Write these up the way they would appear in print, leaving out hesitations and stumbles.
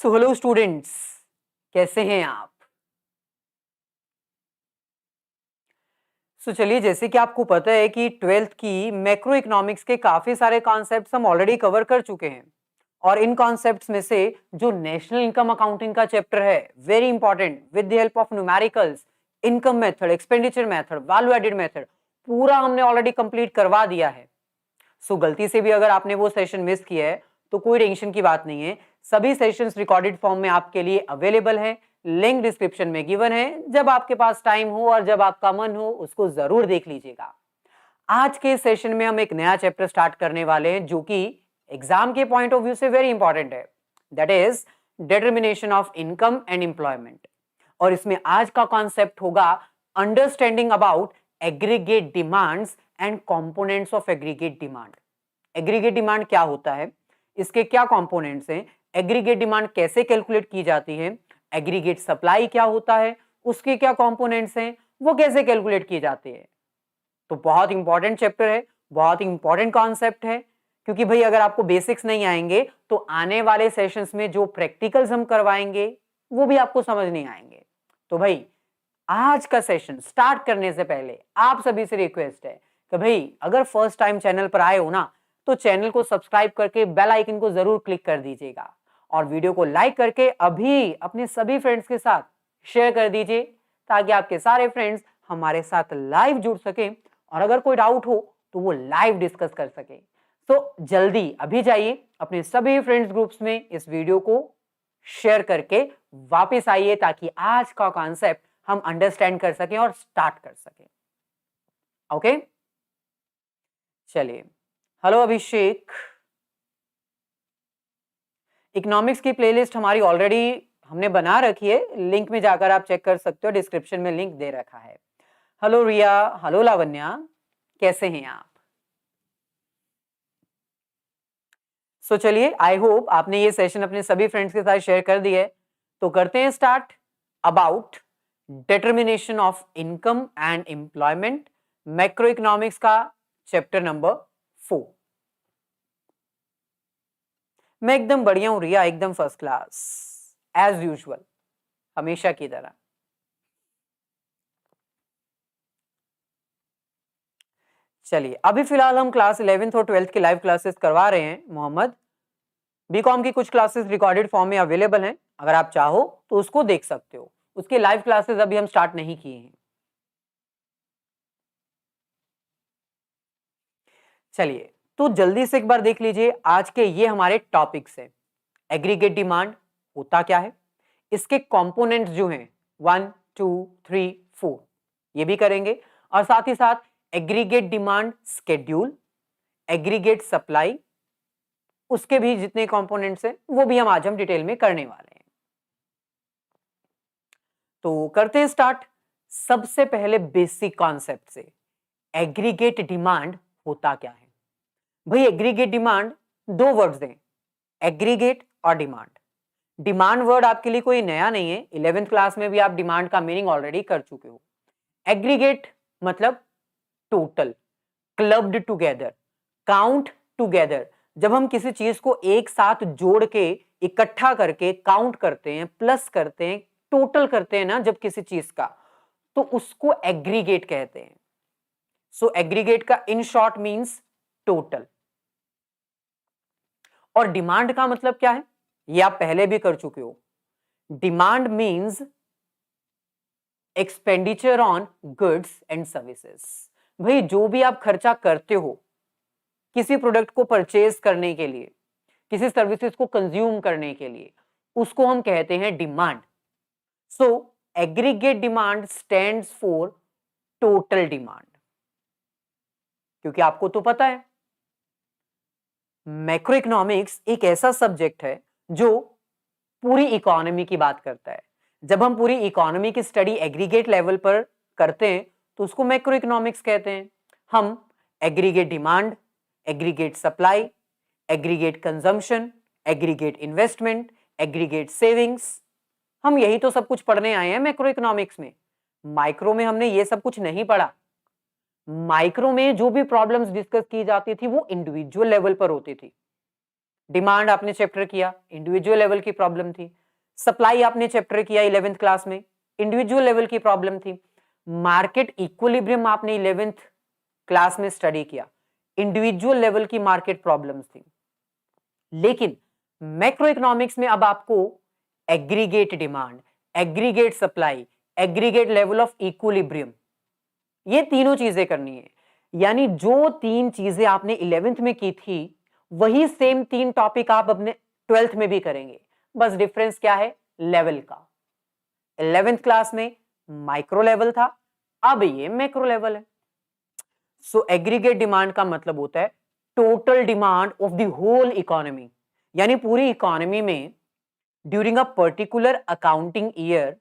So hello students, कैसे हैं आप? चलिए, जैसे कि आपको पता है कि ट्वेल्थ की मैक्रो इकोनॉमिक्स के काफी सारे कॉन्सेप्ट्स हम ऑलरेडी कवर कर चुके हैं। और इन कॉन्सेप्ट्स में से जो नेशनल इनकम अकाउंटिंग का चैप्टर है, very important, with the help of numericals, income method, expenditure method, value added method, पूरा हमने ऑलरेडी कंप्लीट करवा दिया है। सो गलती से भी अगर आपने वो सेशन मिस किया है तो कोई टेंशन की बात नहीं है। सभी सेशंस रिकॉर्डेड फॉर्म में आपके लिए अवेलेबल है, लिंक डिस्क्रिप्शन में गिवन है। जब आपके पास टाइम हो और जब आपका मन हो उसको जरूर देख लीजिएगा। आज के सेशन में हम एक नया चैप्टर स्टार्ट करने वाले हैं जो कि एग्जाम के पॉइंट ऑफ व्यू से वेरी इंपॉर्टेंट है, that is determination of income and employment. और इसमें आज का कॉन्सेप्ट होगा understanding about aggregate demands and components of aggregate demand. Aggregate demand क्या होता है, इसके क्या कंपोनेंट्स हैं, एग्रीगेट डिमांड कैसे कैलकुलेट की जाती है, एग्रीगेट सप्लाई क्या होता है, उसके क्या कंपोनेंट्स हैं, वो कैसे कैलकुलेट किए जाते हैं। तो बहुत इंपॉर्टेंट चैप्टर है, बहुत इंपॉर्टेंट कॉन्सेप्ट है। क्योंकि भाई अगर आपको बेसिक्स नहीं आएंगे तो आने वाले सेशंस में जो प्रैक्टिकल्स हम करवाएंगे वो भी आपको समझ नहीं आएंगे। तो भाई आज का सेशन स्टार्ट करने से पहले आप सभी से रिक्वेस्ट है कि भाई अगर फर्स्ट टाइम चैनल पर आए हो ना तो चैनल को सब्सक्राइब करके बेल आइकन को जरूर क्लिक कर दीजिएगा और वीडियो को लाइक करके अभी अपने सभी फ्रेंड्स के साथ शेयर कर दीजिए ताकि आपके सारे फ्रेंड्स हमारे साथ लाइव जुड़ सके और अगर कोई डाउट हो तो वो लाइव डिस्कस कर सके। तो जल्दी अभी जाइए अपने सभी फ्रेंड्स ग्रुप्स में इस वीडियो को शेयर करके वापस आइए ताकि आज का कॉन्सेप्ट हम अंडरस्टैंड कर सकें और स्टार्ट कर सकें। ओके, चलिए। हेलो अभिषेक, इकोनॉमिक्स की प्लेलिस्ट हमारी ऑलरेडी हमने बना रखी है, लिंक में जाकर आप चेक कर सकते हो, डिस्क्रिप्शन में लिंक दे रखा है। हेलो रिया, हेलो लावण्या, कैसे हैं आप? सो चलिए, आई होप आपने ये सेशन अपने सभी फ्रेंड्स के साथ शेयर कर दिया है। तो करते हैं start about determination of income and employment, macro economics का चैप्टर नंबर 4। मैं एकदम बढ़िया हूं रिया, एकदम फर्स्ट क्लास, एज यूजुअल, हमेशा की तरह। चलिए, अभी फिलहाल हम क्लास 11th और 12th की लाइव क्लासेस करवा रहे हैं मोहम्मद। बीकॉम की कुछ क्लासेस रिकॉर्डेड फॉर्म में अवेलेबल हैं, अगर आप चाहो तो उसको देख सकते हो। उसके लाइव क्लासेस अभी हम स्टार्ट नहीं किए हैं। चलिए, तो जल्दी से एक बार देख लीजिए आज के ये हमारे टॉपिक्स हैं। एग्रीगेट डिमांड होता क्या है, इसके कंपोनेंट्स जो हैं 1 2 3 4 ये भी करेंगे, और साथ ही साथ aggregate demand schedule, aggregate supply, उसके भी जितने कंपोनेंट्स हैं वो भी हम डिटेल में करने वाले हैं। तो करते हैं स्टार्ट। सबसे पहले बेसिक कॉन्सेप्ट से, एग्रीगेट डिमांड होता क्या है। भाई एग्रीगेट डिमांड दो वर्ड्स हैं, एग्रीगेट और डिमांड। डिमांड वर्ड आपके लिए कोई नया नहीं है, 11th क्लास में भी आप डिमांड का मीनिंग ऑलरेडी कर चुके हो। एग्रीगेट मतलब total, clubbed together, count together. जब हम किसी चीज को एक साथ जोड़ के इकट्ठा करके काउंट करते हैं, प्लस करते हैं, टोटल करते हैं ना जब किसी चीज का, तो उसको एग्रीगेट कहते हैं। सो एग्रीगेट का इन शॉर्ट मींस टोटल। और डिमांड का मतलब क्या है, ये आप पहले भी कर चुके हो। Demand means expenditure on goods and services. भाई जो भी आप खर्चा करते हो किसी प्रोडक्ट को परचेज करने के लिए, किसी सर्विसेज को कंज्यूम करने के लिए, उसको हम कहते हैं demand. So aggregate demand stands for total demand. क्योंकि आपको तो पता है मैक्रो इकोनॉमिक्स एक ऐसा सब्जेक्ट है जो पूरी इकोनॉमी की बात करता है। जब हम पूरी इकोनॉमी की स्टडी एग्रीगेट लेवल पर करते हैं तो उसको मैक्रो इकोनॉमिक्स कहते हैं। हम aggregate demand, aggregate supply, aggregate consumption, aggregate investment, aggregate savings, हम यही तो सब कुछ पढ़ने आए हैं मैक्रो इकोनॉमिक्स में। माइक्रो में हमने ये सब कुछ नहीं पढ़ा। माइक्रो में जो भी प्रॉब्लम्स डिस्कस की जाती थी वो इंडिविजुअल लेवल पर होती थी। डिमांड आपने चैप्टर किया, इंडिविजुअल लेवल की प्रॉब्लम थी। सप्लाई आपने चैप्टर किया 11th क्लास में, इंडिविजुअल लेवल की प्रॉब्लम थी। मार्केट इक्विलिब्रियम आपने 11th क्लास में स्टडी किया, इंडिविजुअल लेवल की मार्केट प्रॉब्लम्स थी। लेकिन मैक्रो इकोनॉमिक्स में अब आपको aggregate demand, aggregate supply, aggregate level of equilibrium, ये तीनों चीजें करनी है। यानी जो 3 चीजें आपने 11th में की थी, वही सेम 3 टॉपिक आप अपने 12th में भी करेंगे। बस डिफरेंस क्या है? लेवल का। 11th क्लास में माइक्रो लेवल था, अब ये मैक्रो लेवल है। सो एग्रीगेट डिमांड का मतलब होता है total demand of the whole economy, यानी पूरी इकोनॉमी में during a particular accounting year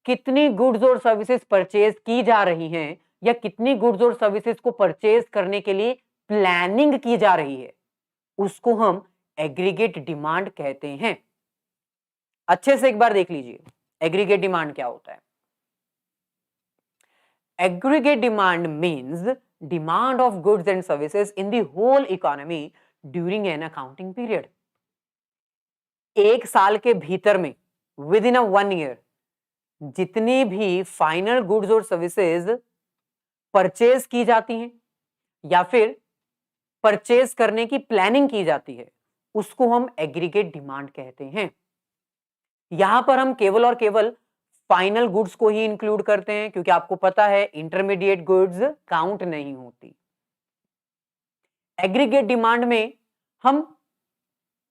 कितनी गुड्स और सर्विसेज परचेज की जा रही हैं, या कितनी गुड्स और सर्विसेज को परचेज करने के लिए प्लानिंग की जा रही है, उसको हम एग्रीगेट डिमांड कहते हैं। अच्छे से एक बार देख लीजिए एग्रीगेट डिमांड क्या होता है। Aggregate demand means demand of goods and services in the whole economy during an accounting period. एक साल के भीतर में विद इन अ 1 ईयर जितनी भी फाइनल गुड्स और सर्विसेज परचेज की जाती हैं या फिर परचेज करने की प्लानिंग की जाती है, उसको हम एग्रीगेट डिमांड कहते हैं। यहां पर हम केवल और केवल फाइनल गुड्स को ही इंक्लूड करते हैं, क्योंकि आपको पता है इंटरमीडिएट गुड्स काउंट नहीं होती। एग्रीगेट डिमांड में हम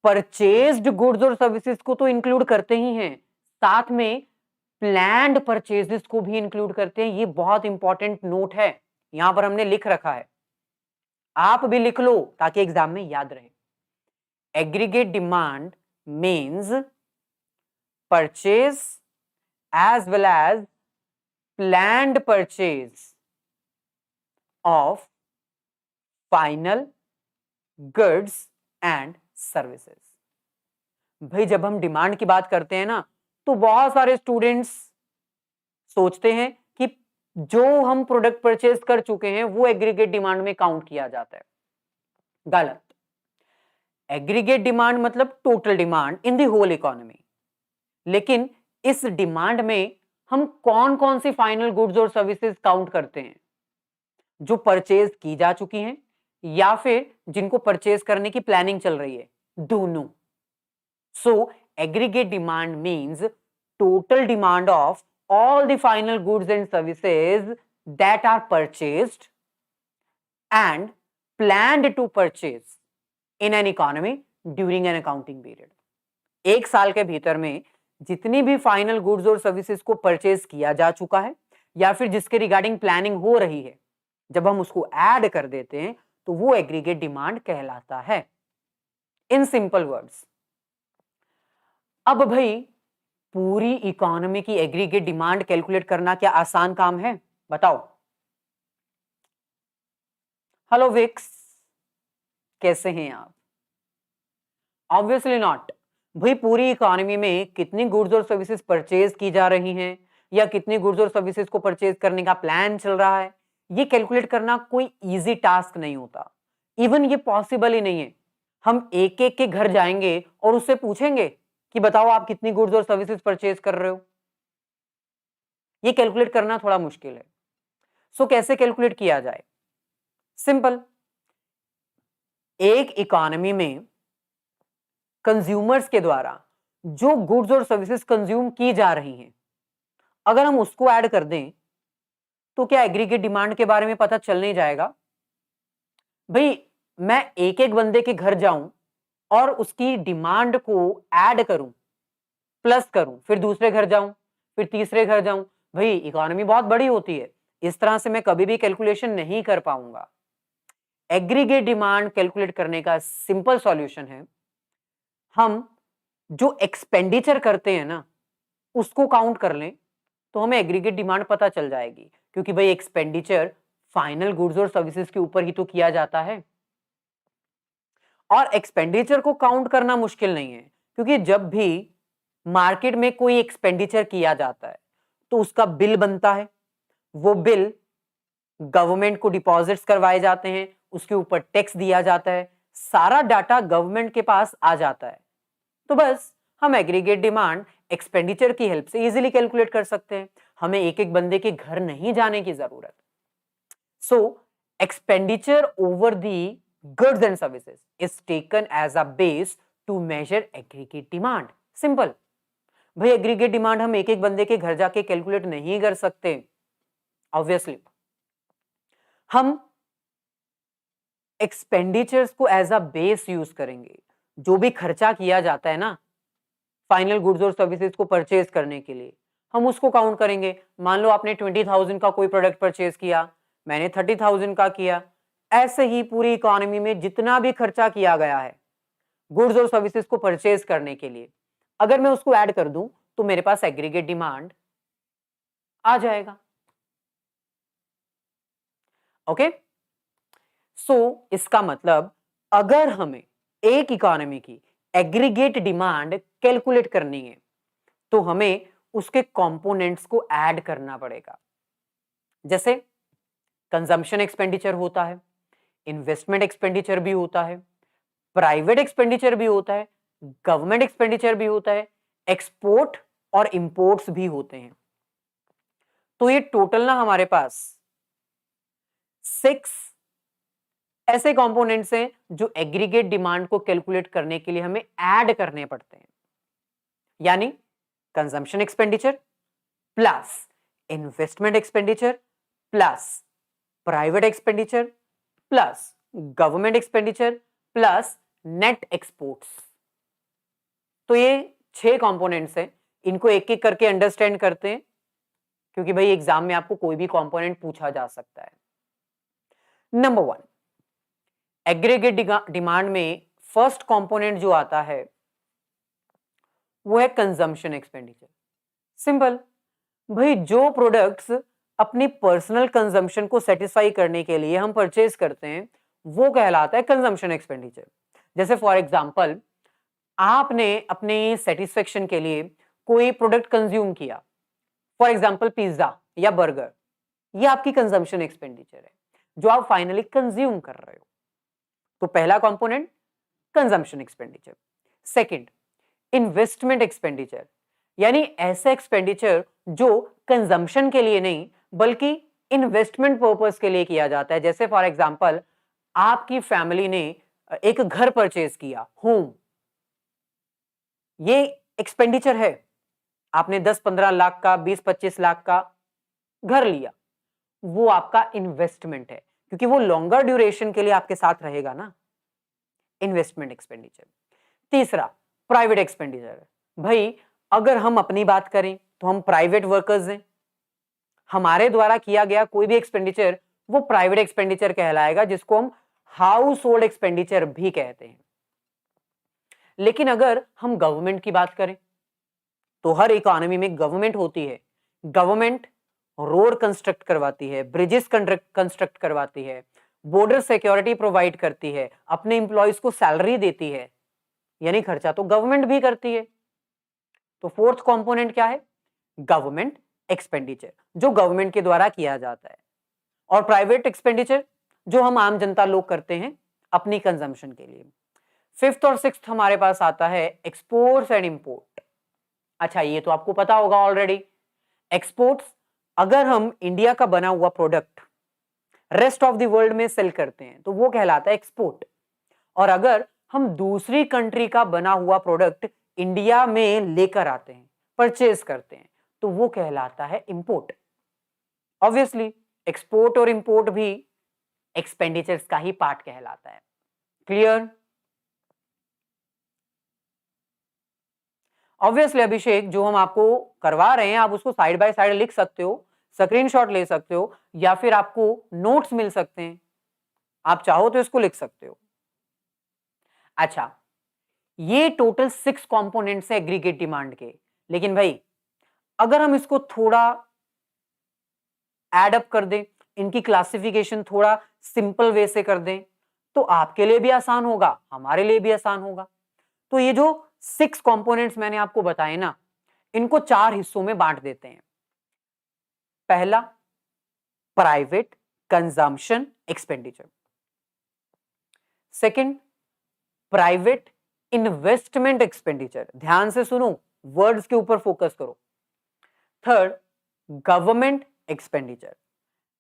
परचेज्ड गुड्स और सर्विसेज को तो इंक्लूड करते ही हैं, साथ में प्लान्ड परचेजेस को भी इंक्लूड करते हैं। ये बहुत इंपॉर्टेंट नोट है, यहां पर हमने लिख रखा है, आप भी लिख लो ताकि एग्जाम में याद रहे। Aggregate demand means purchase as well as planned purchase of final goods and services। भाई जब हम डिमांड की बात करते हैं ना, तो बहुत सारे स्टूडेंट्स सोचते हैं कि जो हम प्रोडक्ट परचेज कर चुके हैं वो एग्रीगेट डिमांड में काउंट किया जाता है। गलत। एग्रीगेट डिमांड मतलब total demand in the whole economy. लेकिन इस डिमांड में हम कौन कौन सी फाइनल गुड्स और सर्विसेज काउंट करते हैं? जो परचेज की जा चुकी हैं या फिर जिनको परचेज करने की प्लानिंग चल रही है, दोनों। So aggregate demand means total demand of all the final goods and services that are purchased and planned to purchase in an economy during an accounting period. एक साल के भीतर में जितनी भी फाइनल गुड्स और सर्विसेज को परचेज किया जा चुका है या फिर जिसके रिगार्डिंग प्लानिंग हो रही है, जब हम उसको ऐड कर देते हैं तो वो एग्रीगेट डिमांड कहलाता है, इन सिंपल वर्ड्स। अब भाई पूरी इकोनॉमी की एग्रीगेट डिमांड कैलकुलेट करना क्या आसान काम है? बताओ। हेलो विक्स, कैसे हैं आप? Obviously not. भाई पूरी इकोनॉमी में कितनी गुड्स और सर्विसेज परचेज की जा रही हैं या कितनी गुड्स और सर्विसेज को परचेज करने का प्लान चल रहा है, ये कैलकुलेट करना कोई इजी टास्क नहीं होता। इवन ये पॉसिबल ही नहीं है। हम एक एक के घर जाएंगे और उससे पूछेंगे कि बताओ आप कितनी गुड्स और सर्विसेज परचेज कर रहे हो। ये कैलकुलेट करना थोड़ा मुश्किल है। सो कैसे कैलकुलेट किया जाए? सिंपल। एक इकोनॉमी में कंज्यूमर्स के द्वारा जो गुड्स और सर्विसेज कंज्यूम की जा रही हैं, अगर हम उसको ऐड कर दें तो क्या एग्रीगेट डिमांड के बारे में पता चल नहीं जाएगा? भाई मैं एक एक बंदे के घर जाऊं और उसकी डिमांड को ऐड करूं, प्लस करूं, फिर दूसरे घर जाऊं, फिर तीसरे घर जाऊं, भाई इकोनॉमी बहुत बड़ी होती है, इस तरह से मैं कभी भी कैलकुलेशन नहीं कर पाऊंगा। एग्रीगेट डिमांड कैलकुलेट करने का सिंपल सॉल्यूशन है, हम जो एक्सपेंडिचर करते हैं ना उसको काउंट कर लें तो हमें एग्रीगेट डिमांड पता चल जाएगी, क्योंकि भाई एक्सपेंडिचर फाइनल गुड्स और सर्विसेज के ऊपर ही तो किया जाता है। और एक्सपेंडिचर को काउंट करना मुश्किल नहीं है, क्योंकि जब भी मार्केट में कोई एक्सपेंडिचर किया जाता है तो उसका बिल बनता है, वो बिल गवर्नमेंट को डिपॉजिट्स करवाए जाते हैं, उसके ऊपर टैक्स दिया जाता है, सारा डाटा गवर्नमेंट के पास आ जाता है, तो बस हम एग्रीगेट डिमांड एक्सपेंडिचर की हेल्प से इजीली कैलकुलेट कर सकते हैं। हमें एक एक बंदे के घर नहीं जाने की जरूरत। So expenditure over the goods and services is taken as a base to measure aggregate demand. Simple. भाई एग्रीगेट डिमांड हम एक एक बंदे के घर जाके कैलकुलेट नहीं कर सकते, ऑब्वियसली। हम एक्सपेंडिचर्स को एज अ बेस यूज करेंगे। जो भी खर्चा किया जाता है ना फाइनल गुड्स और सर्विसेज को परचेज करने के लिए, हम उसको काउंट करेंगे। मान लो आपने 20,000 का कोई प्रोडक्ट परचेज किया, मैंने 30,000 का किया। ऐसे ही पूरी इकोनॉमी में जितना भी खर्चा किया गया है गुड्स और सर्विसेज को परचेज करने के लिए, अगर मैं उसको ऐड कर दूं तो मेरे पास एग्रीगेट डिमांड आ जाएगा। ओके, सो इसका मतलब अगर हमें एक इकोनॉमी की एग्रीगेट डिमांड कैलकुलेट करनी है तो हमें उसके कंपोनेंट्स को ऐड करना पड़ेगा। जैसे कंजम्पशन एक्सपेंडिचर होता है, इन्वेस्टमेंट एक्सपेंडिचर भी होता है, प्राइवेट एक्सपेंडिचर भी होता है, गवर्नमेंट एक्सपेंडिचर भी होता है, एक्सपोर्ट और इंपोर्ट्स भी होते हैं। तो ये टोटल ना हमारे पास 6 ऐसे कंपोनेंट्स हैं जो एग्रीगेट डिमांड को कैलकुलेट करने के लिए हमें ऐड करने पड़ते हैं। यानी consumption expenditure plus investment expenditure plus private expenditure plus government expenditure plus net exports. तो ये 6 कंपोनेंट्स हैं। इनको एक एक करके अंडरस्टैंड करते हैं, क्योंकि भाई एग्जाम में आपको कोई भी कंपोनेंट पूछा जा सकता है। नंबर 1, एग्रीगेट डिमांड में फर्स्ट कंपोनेंट जो आता है वो है कंजम्पशन एक्सपेंडिचर। सिंपल। भाई जो प्रोडक्ट्स अपनी पर्सनल कंजम्पशन को सेटिस्फाई करने के लिए हम परचेज करते हैं वो कहलाता है कंजम्पशन एक्सपेंडिचर। जैसे फॉर एग्जांपल आपने अपने सेटिस्फेक्शन के लिए कोई प्रोडक्ट कंज्यूम किया, फॉर एग्जांपल पिज्जा या बर्गर, ये आपकी कंजम्पशन एक्सपेंडिचर है जो आप फाइनली कंज्यूम कर रहे हो। तो पहला component consumption expenditure. Second, investment expenditure, यानी ऐसा एक्सपेंडिचर जो कंजम्पशन के लिए नहीं बल्कि इन्वेस्टमेंट पर्पस के लिए किया जाता है। जैसे फॉर एग्जांपल आपकी फैमिली ने एक घर परचेज किया, होम, ये एक्सपेंडिचर है। आपने 10-15 लाख का, 20-25 लाख का घर लिया, वो आपका इन्वेस्टमेंट है क्योंकि वो लॉन्गर ड्यूरेशन के लिए आपके साथ रहेगा ना। Investment expenditure. तीसरा प्राइवेट एक्सपेंडिचर। भाई अगर हम अपनी बात करें तो हम प्राइवेट वर्कर्स हैं, हमारे द्वारा किया गया कोई भी एक्सपेंडिचर वो प्राइवेट एक्सपेंडिचर कहलाएगा, जिसको हम हाउस होल्ड एक्सपेंडिचर भी कहते हैं। लेकिन अगर हम गवर्नमेंट की बात करें तो हर इकोनॉमी में गवर्नमेंट होती है। गवर्नमेंट रोड कंस्ट्रक्ट करवाती है, ब्रिजेस कंस्ट्रक्ट करवाती है, बॉर्डर सिक्योरिटी प्रोवाइड करती है, अपने इंप्लॉइज को सैलरी देती है, यानी खर्चा तो गवर्नमेंट भी करती है। तो फोर्थ कंपोनेंट क्या है? गवर्नमेंट एक्सपेंडिचर, जो गवर्नमेंट के द्वारा किया जाता है। और प्राइवेट एक्सपेंडिचर जो हम आम जनता लोग करते हैं अपनी कंजम्पशन के लिए। फिफ्थ और सिक्स्थ हमारे पास आता है एक्सपोर्ट्स एंड इंपोर्ट। अच्छा, ये तो आपको पता होगा ऑलरेडी। एक्सपोर्ट्स, अगर हम इंडिया का बना हुआ product rest of the world में सेल करते हैं तो वो कहलाता है एक्सपोर्ट। और अगर हम दूसरी कंट्री का बना हुआ प्रोडक्ट इंडिया में लेकर आते हैं, परचेज करते हैं, तो वो कहलाता है इंपोर्ट। ऑब्वियसली एक्सपोर्ट और इंपोर्ट भी एक्सपेंडिचर्स का ही पार्ट कहलाता है। क्लियर? ऑब्वियसली अभिषेक, जो हम आपको करवा रहे हैं आप उसको साइड बाय साइड लिख सकते हो, स्क्रीनशॉट ले सकते हो, या फिर आपको नोट्स मिल सकते हैं, आप चाहो तो इसको लिख सकते हो। अच्छा, ये टोटल 6 कंपोनेंट्स हैं एग्रीगेट डिमांड के। लेकिन भाई अगर हम इसको थोड़ा एड अप कर दें, इनकी क्लासिफिकेशन थोड़ा सिंपल वे से कर दें, तो आपके लिए भी आसान होगा, हमारे लिए भी आसान होगा। तो ये जो 6 कंपोनेंट्स मैंने आपको बताए ना, इनको 4 हिस्सों में बांट देते हैं। पहला private consumption expenditure, second private investment expenditure, ध्यान से सुनो, वर्ड्स के ऊपर फोकस करो। Third, government expenditure.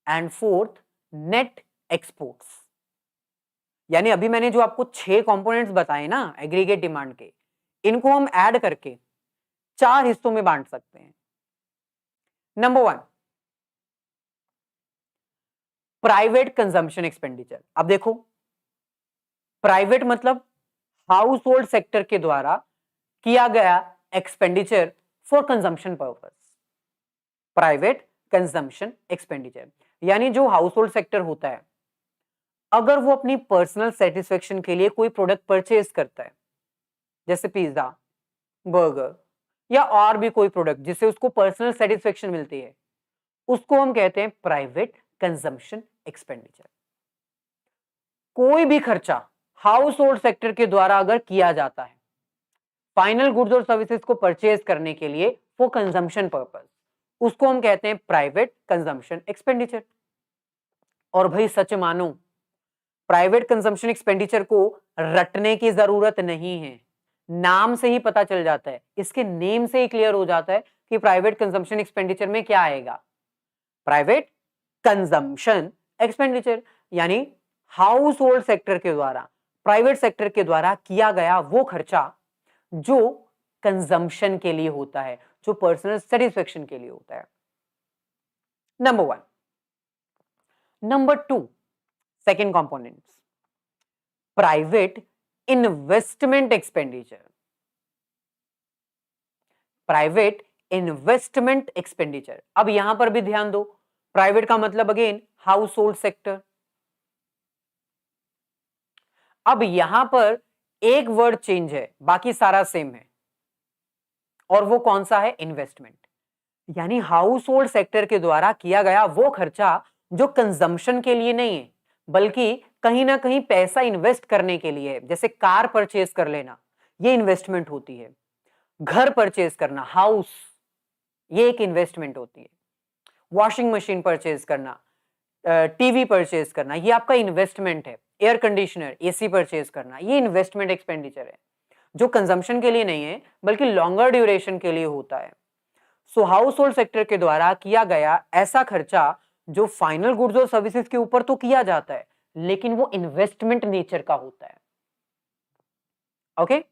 And fourth, net exports. यानी अभी मैंने जो आपको 6 कंपोनेंट्स बताए ना एग्रीगेट डिमांड के, इनको हम ऐड करके 4 हिस्सों में बांट सकते हैं। Number 1, private consumption expenditure. अब देखो, प्राइवेट मतलब हाउस होल्ड सेक्टर के द्वारा किया गया expenditure for consumption purpose. Private consumption expenditure यानी जो हाउस होल्ड सेक्टर होता है, अगर वो अपनी पर्सनल सेटिस्फेक्शन के लिए कोई प्रोडक्ट परचेज करता है, जैसे पिज्जा, बर्गर या और भी कोई प्रोडक्ट जिससे उसको पर्सनल सेटिस्फेक्शन मिलती है, उसको हम कहते हैं प्राइवेट कंजम्पशन एक्सपेंडिचर। कोई भी खर्चा हाउस होल्ड सेक्टर के द्वारा अगर किया जाता है फाइनल गुड्स और सर्विसेज को परचेज करने के लिए फॉर कंजम्पशन पर्पस, उसको हम कहते हैं प्राइवेट कंजम्पशन एक्सपेंडिचर। और भाई सच मानो, प्राइवेट कंजम्पशन एक्सपेंडिचर को रटने की जरूरत नहीं है, नाम से ही पता चल जाता है, इसके नेम से ही क्लियर हो जाता है कि प्राइवेट कंजम्पशन एक्सपेंडिचर में क्या आएगा। प्राइवेट कंजम्पशन एक्सपेंडिचर यानी हाउस होल्ड सेक्टर के द्वारा, प्राइवेट सेक्टर के द्वारा किया गया वो खर्चा जो कंजम्पशन के लिए होता है, जो पर्सनल सेटिस्फेक्शन के लिए होता है। Number 1। Number 2, second component, private investment expenditure. Private investment expenditure, अब यहां पर भी ध्यान दो, प्राइवेट का मतलब अगेन हाउस होल्ड सेक्टर। अब यहां पर एक वर्ड चेंज है, बाकी सारा सेम है, और वो कौन सा है? इन्वेस्टमेंट। यानी हाउस होल्ड सेक्टर के द्वारा किया गया वो खर्चा जो कंजम्पशन के लिए नहीं है, बल्कि कहीं ना कहीं पैसा इन्वेस्ट करने के लिए है। जैसे कार परचेज कर लेना, ये इन्वेस्टमेंट होती है। घर परचेज करना, हाउस, ये एक इन्वेस्टमेंट होती है। वॉशिंग मशीन परचेज करना, टीवी परचेज करना, ये आपका इन्वेस्टमेंट है। एयर कंडीशनर, एसी परचेज करना, ये इन्वेस्टमेंट एक्सपेंडिचर है, जो कंजम्पशन के लिए नहीं है बल्कि लॉन्गर ड्यूरेशन के लिए होता है। सो हाउस होल्ड सेक्टर के द्वारा किया गया ऐसा खर्चा जो फाइनल गुड्स और सर्विसेज के ऊपर तो किया जाता है, लेकिन वो इन्वेस्टमेंट नेचर का होता है। ओके,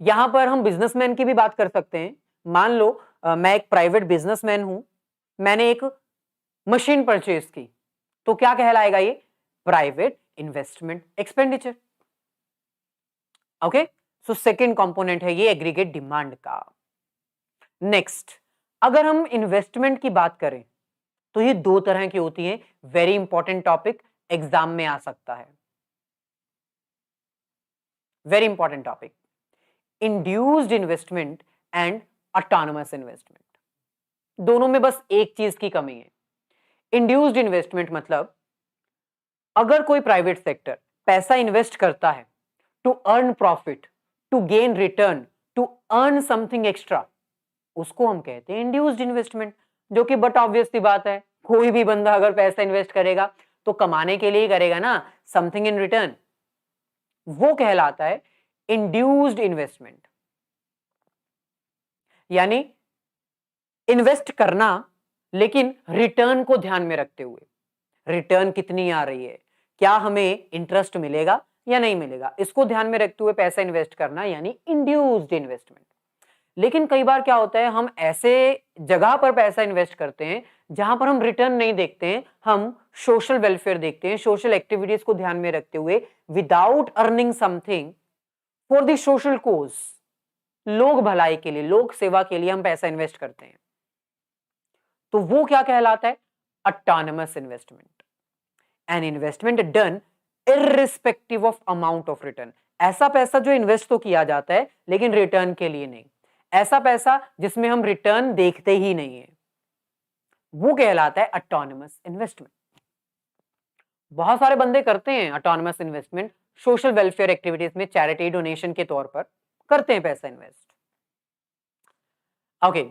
यहां पर हम बिजनेसमैन की भी बात कर सकते हैं। मान लो मैं एक प्राइवेट बिजनेसमैन हूं, मैंने एक मशीन परचेज की, तो क्या कहलाएगा? ये private investment expenditure. Okay, so second component है ये एग्रीगेट डिमांड का। नेक्स्ट, अगर हम इन्वेस्टमेंट की बात करें तो ये 2 तरह की होती है। वेरी इंपॉर्टेंट टॉपिक, एग्जाम में आ सकता है। Very important topic, induced investment and autonomous investment. दोनों में बस एक चीज की कमी है। इंड्यूस्ड इन्वेस्टमेंट मतलब अगर कोई प्राइवेट सेक्टर पैसा इन्वेस्ट करता है to earn profit, to gain return, to earn something extra, उसको हम कहते हैं इंड्यूस्ड इन्वेस्टमेंट। जो कि बट ऑब्वियस सी बात है, कोई भी बंदा अगर पैसा इन्वेस्ट करेगा तो कमाने के लिए ही करेगा ना, समथिंग इन रिटर्न। वो कहलाता है इंड्यूस्ड इन्वेस्टमेंट। यानी इन्वेस्ट करना लेकिन रिटर्न को ध्यान में रखते हुए, रिटर्न कितनी आ रही है, क्या हमें इंटरेस्ट मिलेगा या नहीं मिलेगा, इसको ध्यान में रखते हुए पैसा इन्वेस्ट करना, यानी इंड्यूस्ड इन्वेस्टमेंट। लेकिन कई बार क्या होता है, हम ऐसे जगह पर पैसा इन्वेस्ट करते हैं जहां पर हम रिटर्न नहीं देखते हैं, हम सोशल वेलफेयर देखते हैं, सोशल एक्टिविटीज को ध्यान में रखते हुए without earning something for the social cause, लोक भलाई के लिए, लोक सेवा के लिए हम पैसा इन्वेस्ट करते हैं, तो वो क्या कहलाता है? Autonomous investment. An investment done irrespective of amount of return. ऐसा पैसा जो इन्वेस्ट तो किया जाता है लेकिन रिटर्न के लिए नहीं, ऐसा पैसा जिसमें हम रिटर्न देखते ही नहीं है, वो कहलाता है ऑटोनोमस इन्वेस्टमेंट। बहुत सारे बंदे करते हैं autonomous investment, social welfare activities में चैरिटी डोनेशन के तौर पर करते हैं पैसा invest. Okay,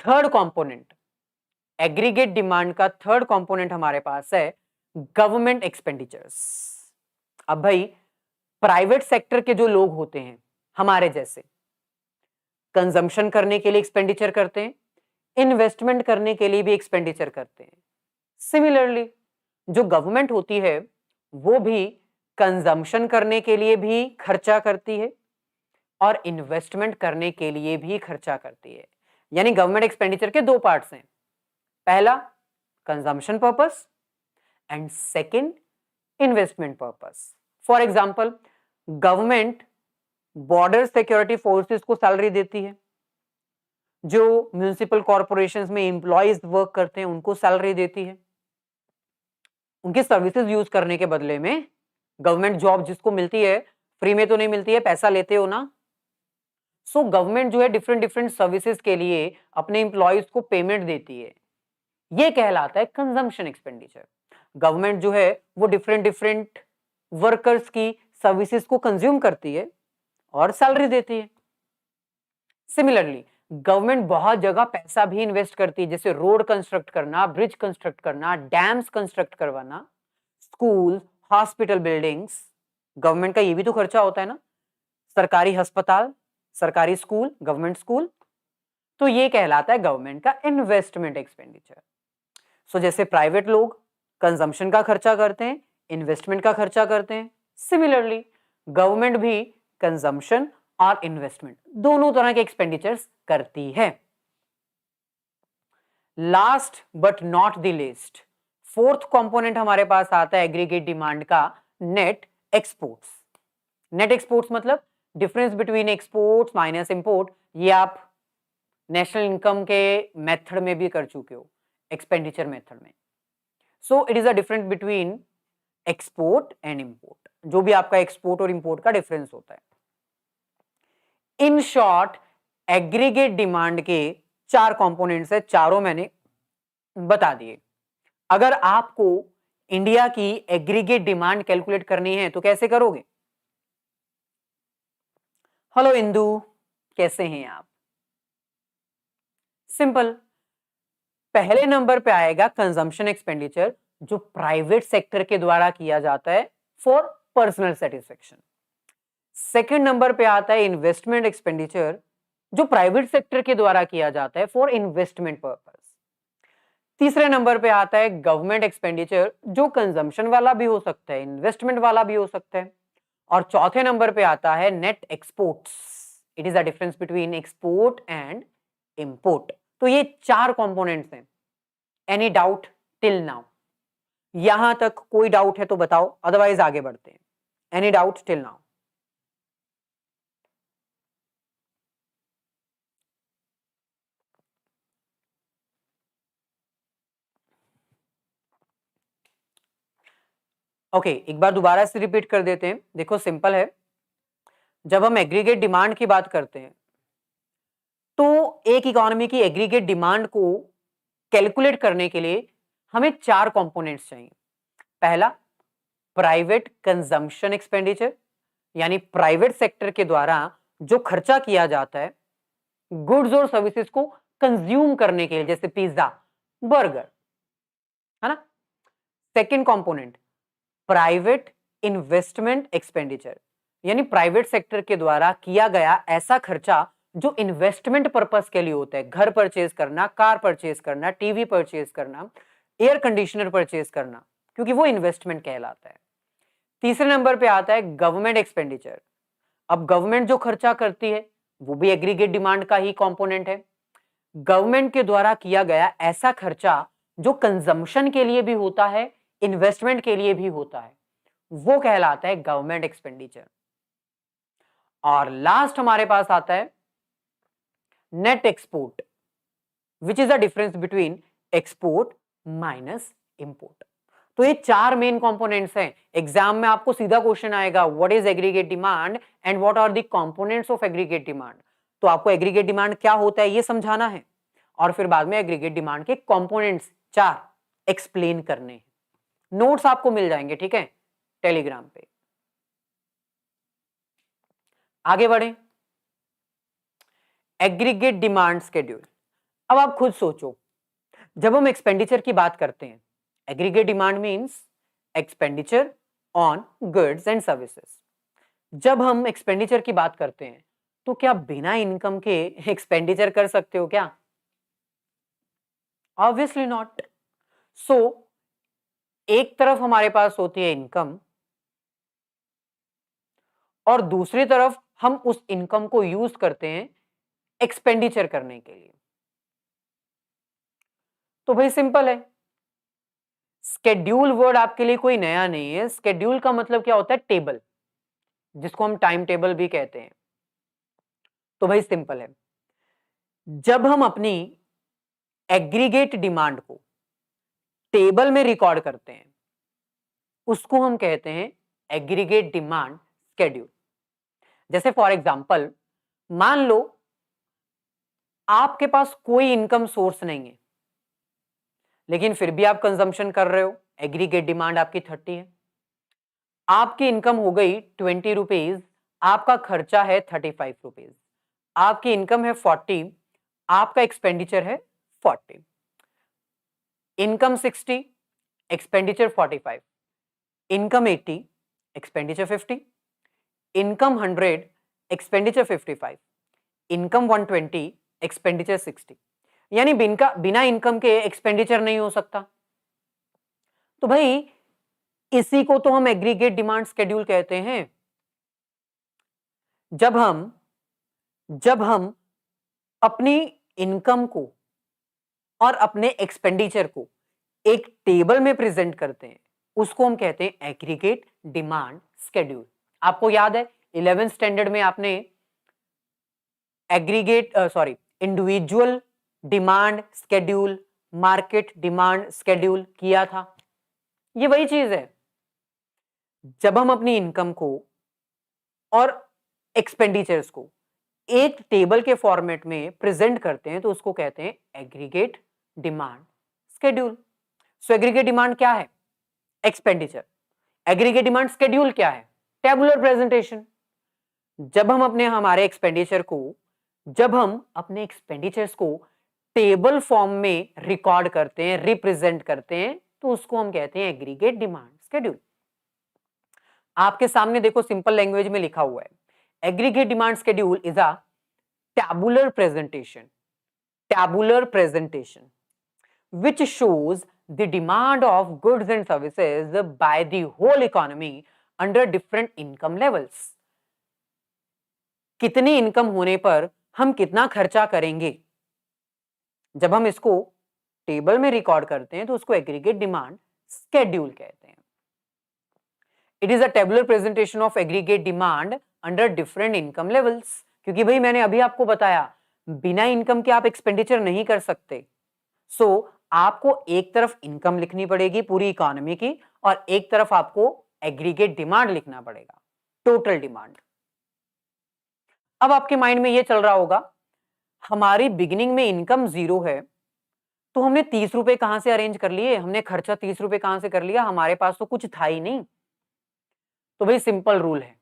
third component, aggregate demand का थर्ड कंपोनेंट हमारे पास है गवर्नमेंट एक्सपेंडिचर्स। अब भाई प्राइवेट सेक्टर के जो लोग होते हैं हमारे जैसे, कंजम्पशन करने के लिए एक्सपेंडिचर करते हैं, इन्वेस्टमेंट करने के लिए भी एक्सपेंडिचर करते हैं। सिमिलरली जो गवर्नमेंट होती है वो भी कंजम्पशन करने के लिए भी खर्चा करती है और इन्वेस्टमेंट करने के लिए भी खर्चा करती है। यानी गवर्नमेंट एक्सपेंडिचर के दो पार्ट्स हैं, पहला consumption purpose and second investment purpose. For example, government border security forces को सैलरी देती है, जो म्युनिसिपल कॉर्पोरेशंस में एम्प्लॉयज वर्क करते हैं उनको सैलरी देती है, उनकी सर्विसेज यूज करने के बदले में। गवर्नमेंट जॉब जिसको मिलती है फ्री में तो नहीं मिलती है, पैसा लेते हो ना। सो गवर्नमेंट जो है डिफरेंट डिफरेंट सर्विसेज के लिए अपने एम्प्लॉयज को पेमेंट देती है, ये कहलाता है कंजम्पशन एक्सपेंडिचर। गवर्नमेंट जो है वो डिफरेंट डिफरेंट वर्कर्स की सर्विसेज को कंज्यूम करती है और सैलरी देती है। सिमिलरली गवर्नमेंट बहुत जगह पैसा भी इन्वेस्ट करती है, जैसे रोड कंस्ट्रक्ट करना, ब्रिज कंस्ट्रक्ट करना, डैम्स कंस्ट्रक्ट करवाना, स्कूल, हॉस्पिटल बिल्डिंग्स। गवर्नमेंट का ये भी तो खर्चा होता है ना, सरकारी अस्पताल, सरकारी स्कूल, गवर्नमेंट स्कूल। तो ये कहलाता है गवर्नमेंट का इन्वेस्टमेंट एक्सपेंडिचर। सो जैसे प्राइवेट लोग कंजम्पशन का खर्चा करते हैं, इन्वेस्टमेंट का खर्चा करते हैं, सिमिलरली गवर्नमेंट भी कंजम्पशन और इन्वेस्टमेंट दोनों तरह के एक्सपेंडिचर्स करती है। Last but not the least, fourth component हमारे पास आता है एग्रीगेट डिमांड का, नेट एक्सपोर्ट्स। नेट एक्सपोर्ट्स मतलब difference between exports minus import. ये आप नेशनल इनकम के मेथड में भी कर चुके हो, एक्सपेंडिचर मेथड में। So it is a difference between export and import, जो भी आपका एक्सपोर्ट और इंपोर्ट का डिफरेंस होता है। इन शॉर्ट एग्रीगेट डिमांड के चार कंपोनेंट्स है, चारों मैंने बता दिए। अगर आपको इंडिया की एग्रीगेट डिमांड कैलकुलेट करनी है तो कैसे करोगे? हेलो इंदु, कैसे हैं आप? सिंपल, पहले नंबर पे आएगा कंजम्पशन एक्सपेंडिचर, जो प्राइवेट सेक्टर के द्वारा किया जाता है for personal satisfaction. Second number पे आता है इन्वेस्टमेंट एक्सपेंडिचर, जो प्राइवेट सेक्टर के द्वारा किया जाता है फॉर इन्वेस्टमेंट पर्पस। तीसरे नंबर पे आता है गवर्नमेंट एक्सपेंडिचर, जो कंजम्पशन वाला भी हो सकता है, इन्वेस्टमेंट वाला भी हो सकता है। और चौथे नंबर पे आता है net exports. It is a difference between export and import. तो ये चार कंपोनेंट्स हैं। Any doubt till now? यहां तक कोई डाउट है तो बताओ, अदरवाइज आगे बढ़ते हैं। Any doubt till now? Okay, एक बार दोबारा से रिपीट कर देते हैं। देखो सिंपल है, जब हम एग्रीगेट डिमांड की बात करते हैं तो एक इकोनॉमी की एग्रीगेट डिमांड को कैलकुलेट करने के लिए हमें चार कंपोनेंट्स चाहिए। पहला प्राइवेट कंजम्पशन एक्सपेंडिचर, यानी प्राइवेट सेक्टर के द्वारा जो खर्चा किया जाता है गुड्स और सर्विसेज को कंज्यूम करने के लिए, जैसे पिज्जा, बर्गर, है ना। Second component private investment expenditure, यानी प्राइवेट सेक्टर के द्वारा किया गया ऐसा खर्चा जो इन्वेस्टमेंट पर्पस के लिए होता है, घर परचेज करना, कार परचेज करना, टीवी परचेज करना, एयर कंडीशनर परचेज करना, क्योंकि वो इन्वेस्टमेंट कहलाता है। तीसरे नंबर पे आता है गवर्नमेंट एक्सपेंडिचर। अब गवर्नमेंट जो खर्चा करती है वो भी एग्रीगेट डिमांड का ही कंपोनेंट है। गवर्नमेंट के द्वारा किया गया ऐसा खर्चा जो कंजम्पशन के लिए भी होता है, इन्वेस्टमेंट के लिए भी होता है, वो कहलाता है गवर्नमेंट एक्सपेंडिचर। और लास्ट हमारे पास आता है net export, which is the difference between export minus import. तो ये चार मेन कंपोनेंट्स हैं। एग्जाम में आपको सीधा क्वेश्चन आएगा, what is aggregate demand and what are the components of aggregate demand. तो आपको एग्रीगेट डिमांड क्या होता है ये समझाना है, और फिर बाद में एग्रीगेट डिमांड के कंपोनेंट्स चार एक्सप्लेन करने हैं। नोट्स आपको मिल जाएंगे, ठीक है, टेलीग्राम पे। आगे बढ़े, एग्रीगेट डिमांड शेड्यूल। अब आप खुद सोचो, जब हम एक्सपेंडिचर की बात करते हैं, aggregate demand means expenditure on goods and services. जब हम एक्सपेंडिचर की बात करते हैं तो क्या बिना इनकम के एक्सपेंडिचर कर सकते हो क्या? Obviously not. सो एक तरफ हमारे पास होती है इनकम और दूसरी तरफ हम उस इनकम को यूज करते हैं एक्सपेंडिचर करने के लिए। तो भाई सिंपल है, स्केड्यूल वर्ड आपके लिए कोई नया नहीं है। स्केड्यूल का मतलब क्या होता है? टेबल, जिसको हम टाइम टेबल भी कहते हैं। तो भाई सिंपल है, जब हम अपनी एग्रीगेट डिमांड को टेबल में रिकॉर्ड करते हैं उसको हम कहते हैं एग्रीगेट डिमांड स्केड्यूल। जैसे फॉर एग्जांपल, मान लो आपके पास कोई इनकम सोर्स नहीं है लेकिन फिर भी आप कंजम्पशन कर रहे हो, एग्रीगेट डिमांड आपकी 30 है। आपकी इनकम हो गई 20 रुपीज, आपका खर्चा है 35 रुपीज। आपकी इनकम है 40, आपका एक्सपेंडिचर है 40। Income 60, expenditure 45। Income 80, expenditure 50। Income 100, expenditure 55। Income 120, expenditure 60। यानी बिना इनकम के एक्सपेंडिचर नहीं हो सकता। तो भाई इसी को तो हम एग्रीगेट डिमांड शेड्यूल कहते हैं। जब हम अपनी इनकम को और अपने एक्सपेंडिचर को एक टेबल में प्रेजेंट करते हैं उसको हम कहते हैं एग्रीगेट डिमांड शेड्यूल। आपको याद है 11th स्टैंडर्ड में आपने individual demand schedule, market demand schedule किया था। ये वही चीज है, जब हम अपनी इनकम को और एक्सपेंडिचर्स को एक टेबल के फॉर्मेट में प्रेजेंट करते हैं तो उसको कहते हैं एग्रीगेट डिमांड शेड्यूल। सो एग्रीगेट डिमांड क्या है? एक्सपेंडिचर। एग्रीगेट डिमांड शेड्यूल क्या है? Tabular presentation. जब हम हमारे एक्सपेंडिचर्स को टेबल फॉर्म में रिकॉर्ड करते हैं, रिप्रेजेंट करते हैं, तो उसको हम कहते हैं एग्रीगेट डिमांड शेड्यूल। आपके सामने देखो सिंपल लैंग्वेज में लिखा हुआ है, aggregate demand schedule is a tabular presentation which shows the demand of goods and services by the whole economy under different income levels। कितनी इनकम होने पर हम कितना खर्चा करेंगे, जब हम इसको टेबल में रिकॉर्ड करते हैं तो उसको एग्रीगेट डिमांड शेड्यूल कहते हैं। It is a tabular presentation of aggregate demand under different income levels. क्योंकि भाई मैंने अभी आपको बताया बिना इनकम के आप एक्सपेंडिचर नहीं कर सकते। सो आपको एक तरफ इनकम लिखनी पड़ेगी पूरी इकोनॉमी की और एक तरफ आपको एग्रीगेट डिमांड लिखना पड़ेगा, टोटल डिमांड। अब आपके माइंड में यह चल रहा होगा हमारी बिगिनिंग में इनकम 0 है तो हमने 30 रुपए कहां से अरेंज कर लिए, हमने खर्चा 30 रुपए कहां से कर लिया, हमारे पास तो कुछ था ही नहीं। तो भाई सिंपल रूल है,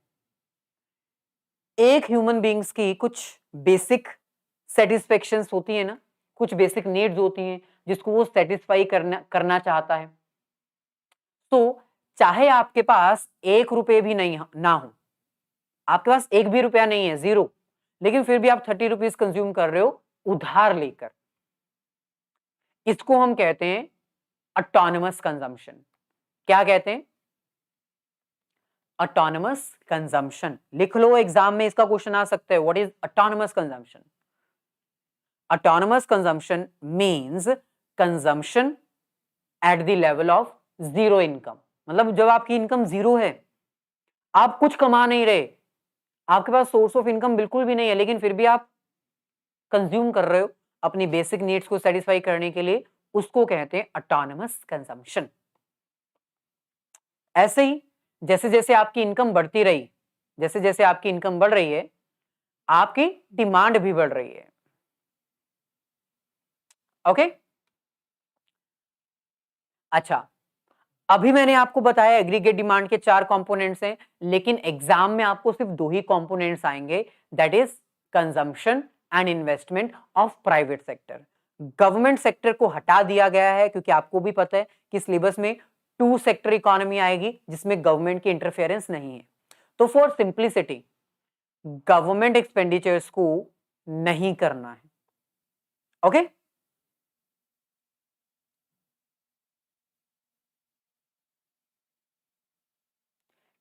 एक ह्यूमन बींग्स की कुछ बेसिक सेटिस्फेक्शंस होती है ना, कुछ बेसिक नीड्स होती हैं जिसको वो सेटिस्फाई करना चाहता है। तो चाहे आपके पास 1 रुपए भी नहीं ना हो, आपके पास 1 भी रुपया नहीं है, 0, लेकिन फिर भी आप 30 रुपीज कंज्यूम कर रहे हो उधार लेकर, इसको हम कहते हैं ऑटोनमस कंजम्पशन। क्या कहते हैं? Autonomous consumption. लिख लो, एग्जाम में इसका क्वेश्चन आ सकता है, what is autonomous consumption? Autonomous consumption means consumption at the level of 0 income. मतलब जब आपकी इनकम 0 है, आप कुछ कमा नहीं रहे, आपके पास सोर्स ऑफ इनकम बिल्कुल भी नहीं है, लेकिन फिर भी आप कंज्यूम कर रहे हो अपनी बेसिक नीड्स को सेटिस्फाई करने के लिए, उसको कहते हैं ऑटोनमस कंजम्पशन। ऐसे ही जैसे जैसे आपकी इनकम बढ़ती रही, जैसे जैसे आपकी इनकम बढ़ रही है, आपकी डिमांड भी बढ़ रही है। ओके? अच्छा, अभी मैंने आपको बताया एग्रीगेट डिमांड के 4 कंपोनेंट्स हैं, लेकिन एग्जाम में आपको सिर्फ 2 ही कंपोनेंट्स आएंगे, that is consumption and investment of private sector. Government sector को हटा दिया गया है क्योंकि आपको भी पता है कि सिलेबस में 2 सेक्टर इकोनॉमी आएगी जिसमें गवर्नमेंट की इंटरफेरेंस नहीं है। तो फॉर सिंप्लिसिटी गवर्नमेंट एक्सपेंडिचर्स को नहीं करना है। ओके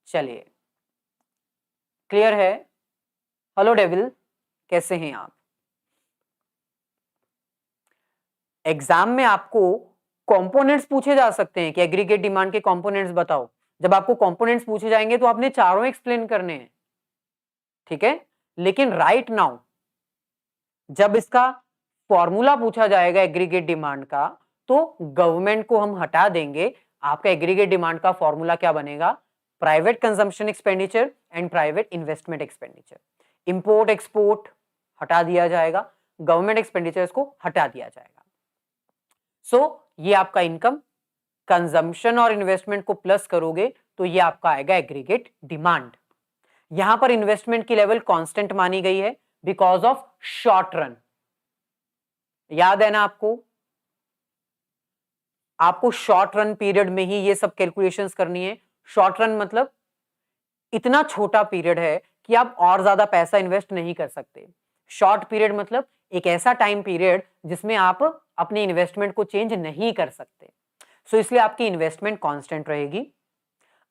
चलिए, क्लियर है? हेलो डेविल, कैसे हैं आप? एग्जाम में आपको कंपोनेंट्स पूछे जा सकते हैं कि एग्रीगेट डिमांड के कंपोनेंट्स बताओ। जब आपको कंपोनेंट्स पूछे जाएंगे तो आपने चारों एक्सप्लेन करने हैं, ठीक है? लेकिन राइट नाउ जब इसका फॉर्मूला पूछा जाएगा एग्रीगेट डिमांड का, तो गवर्नमेंट को हम हटा देंगे। आपका एग्रीगेट डिमांड का फॉर्मूला क्या बनेगा? Private consumption expenditure and private investment expenditure. Import export हटा दिया जाएगा, गवर्नमेंट एक्सपेंडिचर्स को हटा दिया जाएगा। ये आपका इनकम, कंजम्पशन और इन्वेस्टमेंट को प्लस करोगे तो ये आपका आएगा एग्रीगेट डिमांड। यहां पर इन्वेस्टमेंट की लेवल कांस्टेंट मानी गई है बिकॉज ऑफ शॉर्ट रन। याद है ना आपको? आपको शॉर्ट रन पीरियड में ही ये सब कैलकुलेशंस करनी है। शॉर्ट रन मतलब इतना छोटा पीरियड है कि आप और ज्यादा पैसा इन्वेस्ट नहीं कर सकते। शॉर्ट पीरियड मतलब एक ऐसा टाइम पीरियड जिसमें आप अपने इन्वेस्टमेंट को चेंज नहीं कर सकते। इसलिए आपकी इन्वेस्टमेंट कांस्टेंट रहेगी,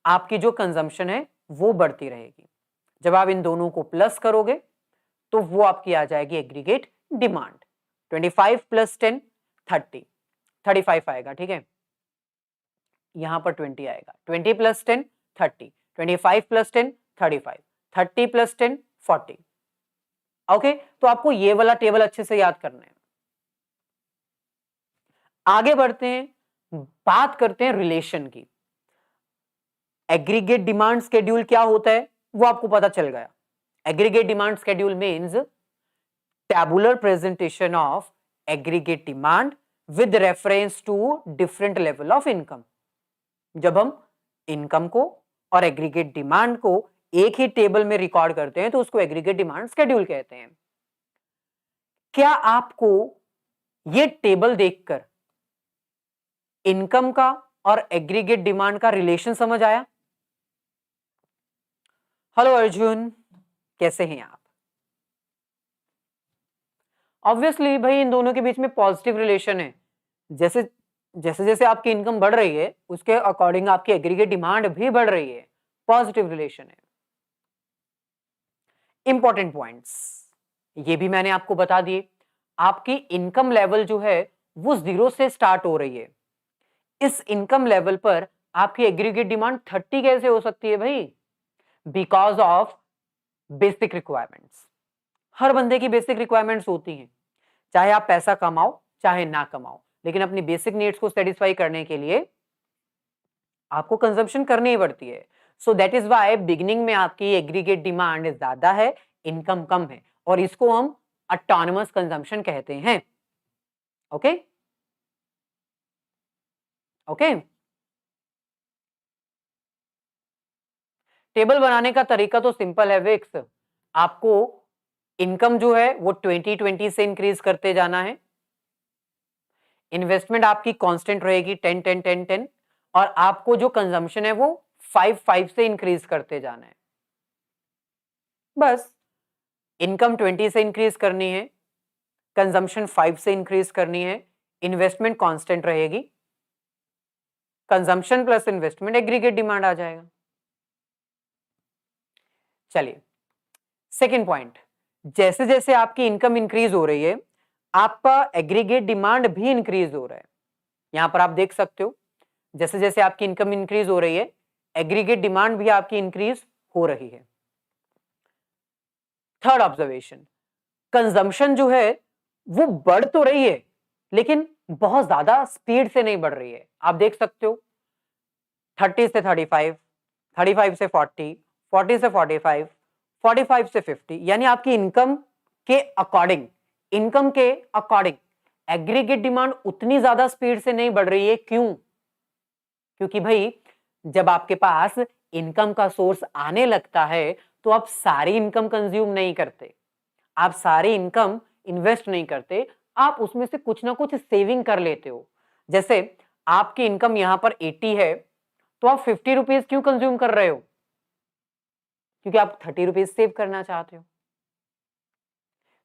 आपकी जो कंजम्पशन है वो बढ़ती रहेगी। जब आप इन दोनों को प्लस करोगे तो वो आपकी आ जाएगी एग्रीगेट डिमांड। 25 प्लस 10 30, 35 आएगा, ठीक है? यहां पर 20 आएगा। 20 प्लस 10 30, 25 प्लस 10 35, 30 प्लस 10 40। ओके, तो आपको ये वाला टेबल अच्छे से याद करना है। आगे बढ़ते हैं, बात करते हैं रिलेशन की। एग्रीगेट डिमांड शेड्यूल क्या होता है वो आपको पता चल गया। Aggregate demand schedule means tabular presentation of aggregate demand with reference to different level of income. जब हम इनकम को और एग्रीगेट डिमांड को एक ही टेबल में रिकॉर्ड करते हैं तो उसको एग्रीगेट डिमांड शेड्यूल कहते हैं। क्या आपको ये टेबल देखकर इनकम का और एग्रीगेट डिमांड का रिलेशन समझ आया? हेलो अर्जुन, कैसे हैं आप? ऑब्वियसली भाई इन दोनों के बीच में पॉजिटिव रिलेशन है। जैसे जैसे जैसे आपकी इनकम बढ़ रही है उसके अकॉर्डिंग आपकी एग्रीगेट डिमांड भी बढ़ रही है। पॉजिटिव रिलेशन है। इंपॉर्टेंट पॉइंट्स ये भी मैंने आपको बता दिए। आपकी इनकम लेवल जो है वो 0 से स्टार्ट हो रही है। इस इनकम लेवल पर आपकी एग्रीगेट डिमांड 30 कैसे हो सकती है भाई? Because of basic requirements. हर बंदे की बेसिक रिक्वायरमेंट्स होती हैं, चाहे आप पैसा कमाओ चाहे ना कमाओ, लेकिन अपनी बेसिक नीड्स को सेटिस्फाई करने के लिए आपको कंजम्पशन करनी ही पड़ती है। So that is why beginning में आपकी एग्रीगेट डिमांड ज्यादा है, इनकम कम है, और इसको हम ऑटोनमस कंजम्पशन कहते हैं। ओके ओके टेबल बनाने का तरीका तो सिंपल है विक्स। आपको इनकम जो है वो 2020 से इंक्रीज करते जाना है, इन्वेस्टमेंट आपकी कांस्टेंट रहेगी 10 10 10 10, और आपको जो कंजम्पशन है वो 5 5 से इंक्रीज करते जाना है। बस इनकम 20 से इंक्रीज करनी है, कंजम्पशन 5 से इंक्रीज करनी है, इन्वेस्टमेंट कांस्टेंट रहेगी, consumption plus investment aggregate demand आ जाएगा। चलिए सेकेंड पॉइंट, जैसे जैसे आपकी इनकम इंक्रीज हो रही है आपका एग्रीगेट डिमांड भी इंक्रीज हो रहा है। यहां पर आप देख सकते हो जैसे जैसे आपकी इनकम इंक्रीज हो रही है एग्रीगेट डिमांड भी आपकी इंक्रीज हो रही है। थर्ड ऑब्जर्वेशन, कंजम्पशन जो है वो बढ़ तो रही है लेकिन बहुत ज्यादा स्पीड से नहीं बढ़ रही है। आप देख सकते हो 30 से 35, 35 से 40, 40 से 45, 45 से 50, यानी आपकी इनकम के अकॉर्डिंग एग्रीगेट डिमांड उतनी ज्यादा स्पीड से नहीं बढ़ रही है। क्यों? क्योंकि भाई जब आपके पास इनकम का सोर्स आने लगता है तो आप सारी इनकम कंज्यूम नहीं करते, आप सारी इनकम इन्वेस्ट नहीं करते, आप उसमें से कुछ ना कुछ सेविंग कर लेते हो। जैसे आपकी इनकम यहां पर 80 है तो आप 50 रुपीज क्यों कंज्यूम कर रहे हो? क्योंकि आप 30 रुपीज सेव करना चाहते हो।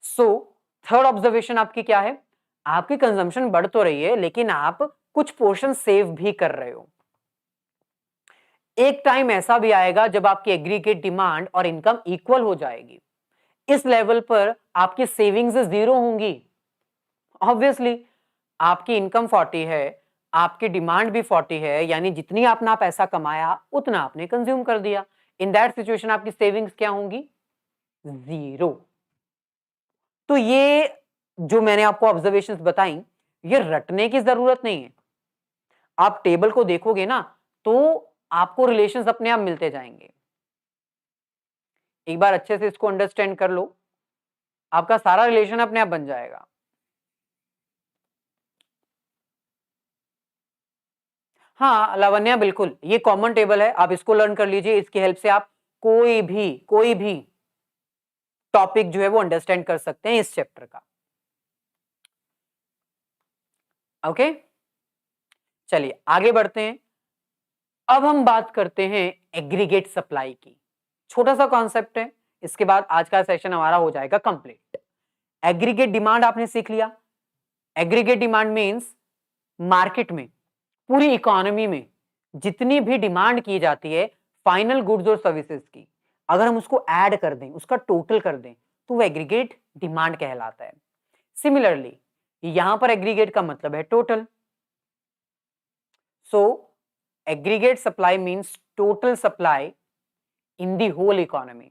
सो थर्ड ऑब्जर्वेशन आपकी क्या है? आपकी कंजम्पशन बढ़ तो रही है लेकिन आप कुछ पोर्शन सेव भी कर रहे हो। एक टाइम ऐसा भी आएगा जब आपकी एग्रीगेट डिमांड और इनकम इक्वल हो जाएगी। इस लेवल पर आपकी सेविंग्स जीरो होंगी। ऑब्वियसली आपकी इनकम 40 है, आपकी डिमांड भी 40 है, यानी जितनी आपने पैसा कमाया उतना आपने कंज्यूम कर दिया। इन दैट सिचुएशन आपकी सेविंग्स क्या होंगी? जीरो। तो ये जो मैंने आपको ऑब्जर्वेशंस बताई, ये रटने की जरूरत नहीं है। आप टेबल को देखोगे ना तो आपको रिलेशंस अपने आप मिलते जाएंगे। एक बार अच्छे से इसको अंडरस्टैंड कर लो, आपका सारा रिलेशन अपने आप बन जाएगा। हाँ लावण्या, बिल्कुल ये कॉमन टेबल है, आप इसको लर्न कर लीजिए। इसकी हेल्प से आप कोई भी टॉपिक जो है वो अंडरस्टैंड कर सकते हैं इस चैप्टर का। ओके, चलिए आगे बढ़ते हैं। अब हम बात करते हैं एग्रीगेट सप्लाई की। छोटा सा कॉन्सेप्ट है, इसके बाद आज का सेशन हमारा हो जाएगा कंप्लीट। एग्रीगेट डिमांड आपने सीख लिया। एग्रीगेट डिमांड मींस मार्केट में, पूरी इकोनॉमी में जितनी भी डिमांड की जाती है फाइनल गुड्स और सर्विसेज की, अगर हम उसको ऐड कर दें, उसका टोटल कर दें, तो वो एग्रीगेट डिमांड कहलाता है। सिमिलरली यहां पर एग्रीगेट का मतलब है total. So aggregate supply means total supply in the whole economy.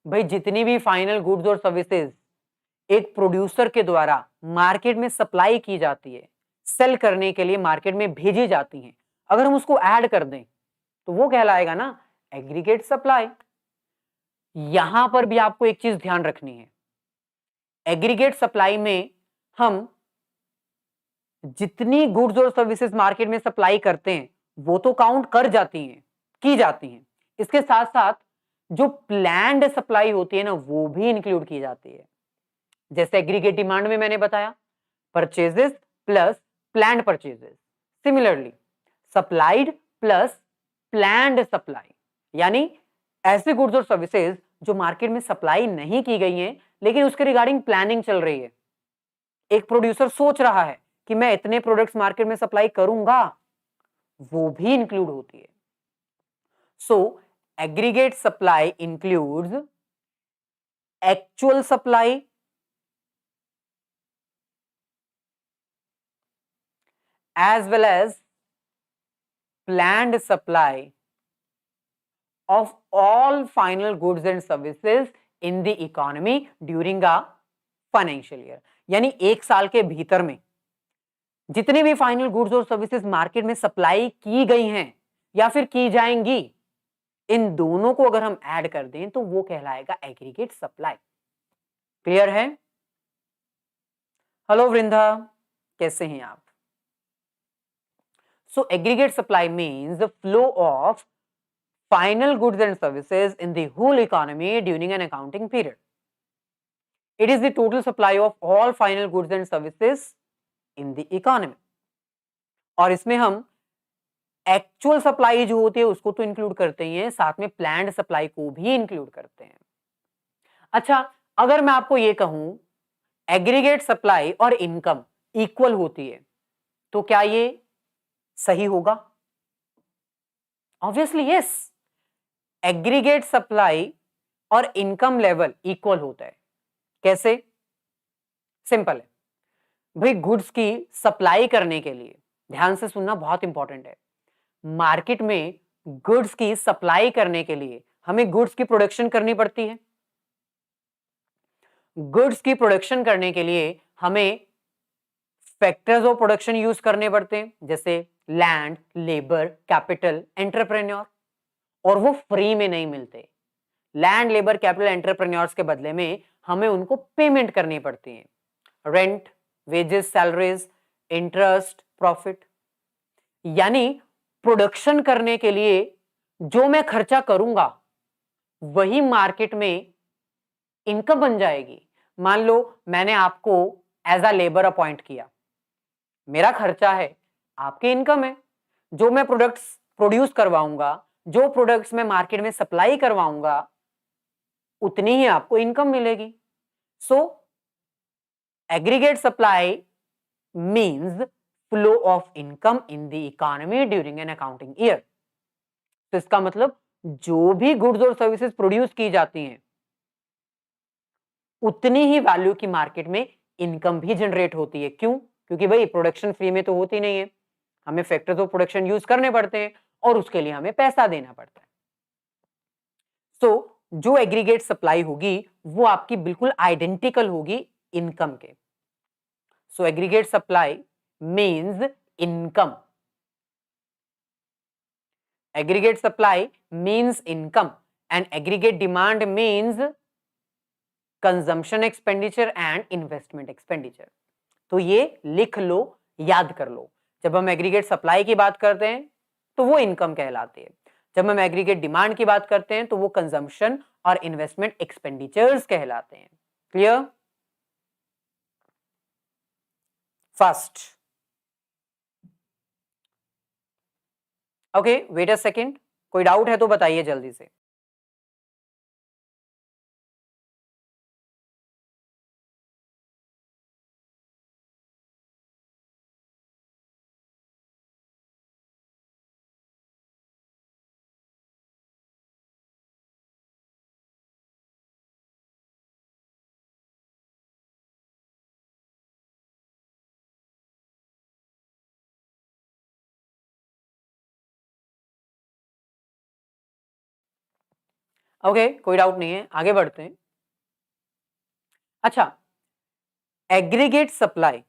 भाई जितनी भी फाइनल गुड्स और सर्विसेज एक प्रोड्यूसर के द्वारा मार्केट में सप्लाई की जाती है, सेल करने के लिए मार्केट में भेजी जाती हैं, अगर हम उसको ऐड कर दें तो वो कहलाएगा ना एग्रीगेट सप्लाई। यहां पर भी आपको एक चीज ध्यान रखनी है, एग्रीगेट सप्लाई में हम जितनी गुड्स और सर्विसेज मार्केट में सप्लाई करते हैं वो तो काउंट कर जाती हैं, की जाती हैं, इसके साथ साथ जो प्लैंड सप्लाई होती है ना वो भी इंक्लूड की जाती है। जैसे एग्रीगेट डिमांड में मैंने बताया purchases plus planned purchases. Similarly supplied plus planned supply, यानी ऐसे गुड्स और सर्विसेज जो मार्केट में सप्लाई नहीं की गई हैं लेकिन उसके रिगार्डिंग प्लानिंग चल रही है। एक प्रोड्यूसर सोच रहा है कि मैं इतने प्रोडक्ट्स मार्केट में सप्लाई करूंगा, वो भी इंक्लूड होती है। So aggregate supply includes actual supply as well as planned supply of all final goods and services in the economy during a financial year। यानी एक साल के भीतर में जितने भी फाइनल गुड्स और सर्विसेज मार्केट में सप्लाई की गई हैं या फिर की जाएंगी, इन दोनों को अगर हम ऐड कर दें तो वो कहलाएगा एग्रीगेट सप्लाई। क्लियर है? हेलो वृंदा, कैसे हैं आप? So aggregate supply means the flow of final goods and services in the whole economy during an accounting period. It is the total supply of all final goods and services in the economy. और इसमें हम actual supply जो होती है उसको तो include करते ही हैं, साथ में प्लान्ड सप्लाई को भी इंक्लूड करते हैं। अच्छा, अगर मैं आपको ये कहूं एग्रीगेट सप्लाई और इनकम इक्वल होती है तो क्या ये सही होगा? Obviously yes. एग्रीगेट सप्लाई और इनकम लेवल इक्वल होता है। कैसे? सिंपल है भाई, गुड्स की सप्लाई करने के लिए, ध्यान से सुनना बहुत इंपॉर्टेंट है, मार्केट में गुड्स की सप्लाई करने के लिए हमें गुड्स की प्रोडक्शन करनी पड़ती है। गुड्स की प्रोडक्शन करने के लिए हमें फैक्टर्स ऑफ प्रोडक्शन यूज करने पड़ते हैं, जैसे लैंड, लेबर, कैपिटल, एंटरप्रेन्योर, और वो फ्री में नहीं मिलते। लैंड, लेबर, कैपिटल, एंटरप्रेन्योर्स के बदले में हमें उनको पेमेंट करनी पड़ती है, rent, wages, salaries, interest, profit. यानी प्रोडक्शन करने के लिए जो मैं खर्चा करूंगा वही मार्केट में इनकम बन जाएगी। मान लो मैंने आपको एज अ लेबर अपॉइंट किया, मेरा खर्चा है, आपकी इनकम है। जो मैं प्रोडक्ट्स प्रोड्यूस करवाऊंगा, जो प्रोडक्ट्स मैं मार्केट में सप्लाई करवाऊंगा, उतनी ही आपको इनकम मिलेगी। So aggregate supply means flow of income in the economy during an accounting year. तो इसका मतलब जो भी गुड्स और सर्विसेज प्रोड्यूस की जाती हैं, उतनी ही वैल्यू की मार्केट में इनकम भी जनरेट होती है। क्यों? क्योंकि भाई प्रोडक्शन फ्री में तो होती नहीं है, हमें फैक्टर्स ऑफ प्रोडक्शन यूज करने पड़ते हैं और उसके लिए हमें पैसा देना पड़ता है। सो जो एग्रीगेट सप्लाई होगी वो आपकी बिल्कुल आइडेंटिकल होगी इनकम के। So aggregate supply means income. Aggregate supply means income and aggregate demand means consumption expenditure and investment expenditure. तो ये लिख लो, याद कर लो। जब हम एग्रीगेट सप्लाई की बात करते हैं तो वो इनकम कहलाती है, जब हम एग्रीगेट डिमांड की बात करते हैं तो वो कंजम्पशन और इन्वेस्टमेंट एक्सपेंडिचर्स कहलाते हैं। Clear? First, okay, wait a second, कोई डाउट है तो बताइए जल्दी से। ओके, कोई डाउट नहीं है, आगे बढ़ते हैं। अच्छा, एग्रीगेट सप्लाई,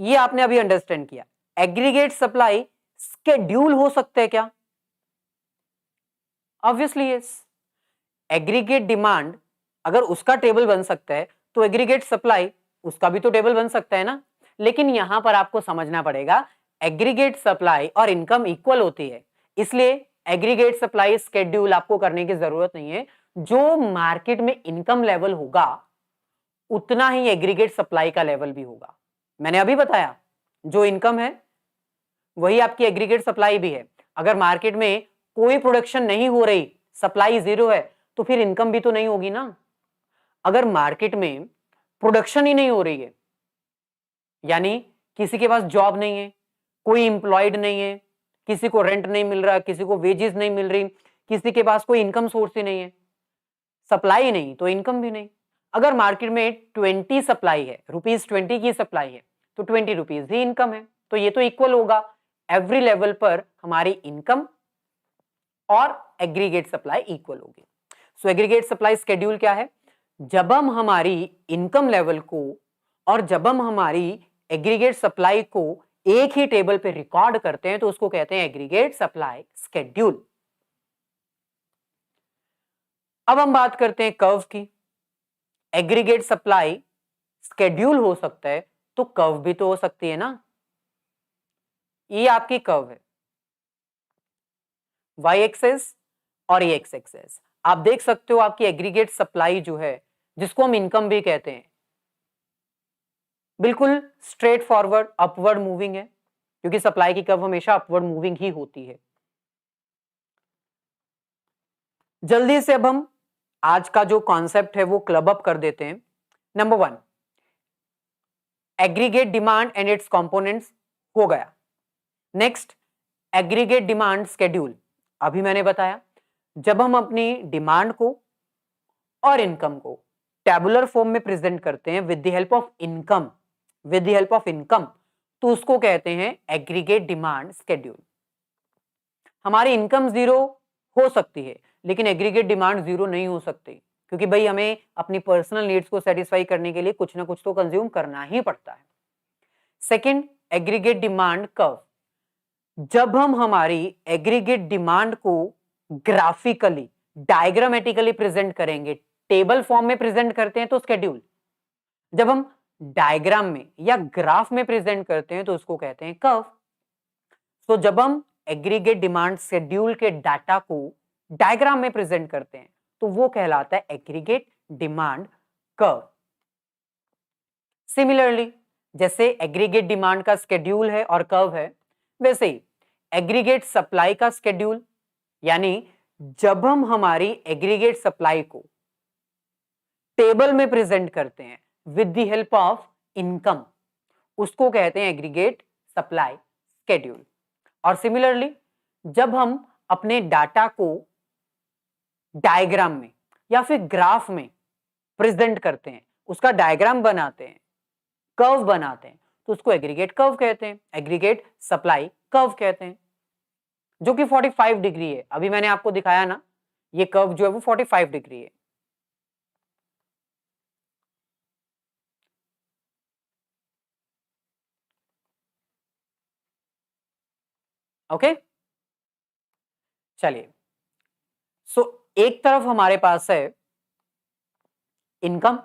ये आपने अभी अंडरस्टैंड किया। एग्रीगेट सप्लाई स्केड्यूल हो सकते हैं क्या? Obviously yes. एग्रीगेट डिमांड अगर उसका टेबल बन सकता है तो एग्रीगेट सप्लाई उसका भी तो टेबल बन सकता है ना। लेकिन यहां पर आपको समझना पड़ेगा, एग्रीगेट सप्लाई और इनकम इक्वल होती है, इसलिए एग्रीगेट सप्लाई स्केड्यूल आपको करने की जरूरत नहीं है। जो मार्केट में इनकम लेवल होगा उतना ही एग्रीगेट सप्लाई का लेवल भी होगा। मैंने अभी बताया, जो इनकम है वही आपकी एग्रीगेट सप्लाई भी है। अगर मार्केट में कोई प्रोडक्शन नहीं हो रही, सप्लाई जीरो है, तो फिर इनकम भी तो नहीं होगी ना। अगर मार्केट में प्रोडक्शन ही नहीं हो रही है, यानी किसी के पास जॉब नहीं है, कोई इंप्लॉयड नहीं है, किसी को रेंट नहीं मिल रहा, किसी को वेजेस नहीं मिल रही, किसी के पास कोई इनकम सोर्स ही नहीं है, सप्लाई नहीं तो इनकम भी नहीं। अगर मार्केट में 20 सप्लाई है, ₹20 की सप्लाई है, तो ₹20 ही इनकम है। तो ये तो इक्वल होगा, एवरी लेवल पर हमारी इनकम और एग्रीगेट सप्लाई इक्वल होगी। सो एग्रीगेट सप्लाई शेड्यूल क्या है? जब हम हमारी इनकम लेवल को और जब हम हमारी एग्रीगेट सप्लाई को एक ही टेबल पे रिकॉर्ड करते हैं तो उसको कहते हैं एग्रीगेट सप्लाई शेड्यूल। अब हम बात करते हैं कर्व की। एग्रीगेट सप्लाई शेड्यूल हो सकता है तो कर्व भी तो हो सकती है ना। ये आपकी कर्व है, वाई एक्सेस और ये एक्स एक्सेस। आप देख सकते हो आपकी एग्रीगेट सप्लाई जो है, जिसको हम इनकम भी कहते हैं, बिल्कुल स्ट्रेट फॉरवर्ड अपवर्ड मूविंग है, क्योंकि सप्लाई की कर्व हमेशा अपवर्ड मूविंग ही होती है। जल्दी से अब हम आज का जो कॉन्सेप्ट है वो क्लब अप कर देते हैं। Number 1, aggregate demand and it's components हो गया। Next, aggregate demand schedule. अभी मैंने बताया, जब हम अपनी डिमांड को और इनकम को टेबुलर फॉर्म में प्रेजेंट करते हैं with the help of income, तो उसको कहते हैं एग्रीगेट डिमांड शेड्यूल। हमारी इनकम जीरो हो सकती है लेकिन एग्रीगेट डिमांड जीरो नहीं हो सकती, क्योंकि भाई हमें अपनी पर्सनल नीड्स को सेटिस्फाई करने के लिए कुछ ना कुछ तो कंज्यूम करना ही पड़ता है। Second, aggregate demand curve. जब हम हमारी एग्रीगेट डिमांड को ग्राफिकली डायग्रामेटिकली प्रेजेंट करेंगे, टेबल फॉर्म में प्रेजेंट करते हैं तो शेड्यूल, जब हम डायग्राम में या ग्राफ में प्रेजेंट करते हैं तो उसको कहते हैं कर्व। तो जब हम एग्रीगेट डिमांड शेड्यूल के डाटा को डायग्राम में प्रेजेंट करते हैं तो वो कहलाता है एग्रीगेट डिमांड कर्व। सिमिलरली, जैसे एग्रीगेट डिमांड का शेड्यूल है और कर्व है, वैसे ही एग्रीगेट सप्लाई का स्केड्यूल, यानी जब हम हमारी एग्रीगेट सप्लाई को टेबल में प्रेजेंट करते हैं with the help of income, उसको कहते हैं एग्रीगेट सप्लाई स्केड्यूल। और सिमिलरली जब हम अपने डाटा को डायग्राम में या फिर ग्राफ में प्रेजेंट करते हैं, उसका डायग्राम बनाते हैं, कर्व बनाते हैं, तो उसको एग्रीगेट कर्व कहते हैं, एग्रीगेट सप्लाई कर्व कहते हैं, जो कि 45 डिग्री है। अभी मैंने आपको दिखाया ना, ये कर्व जो है वो 45 डिग्री है। ओके, चलिए। सो एक तरफ हमारे पास है इनकम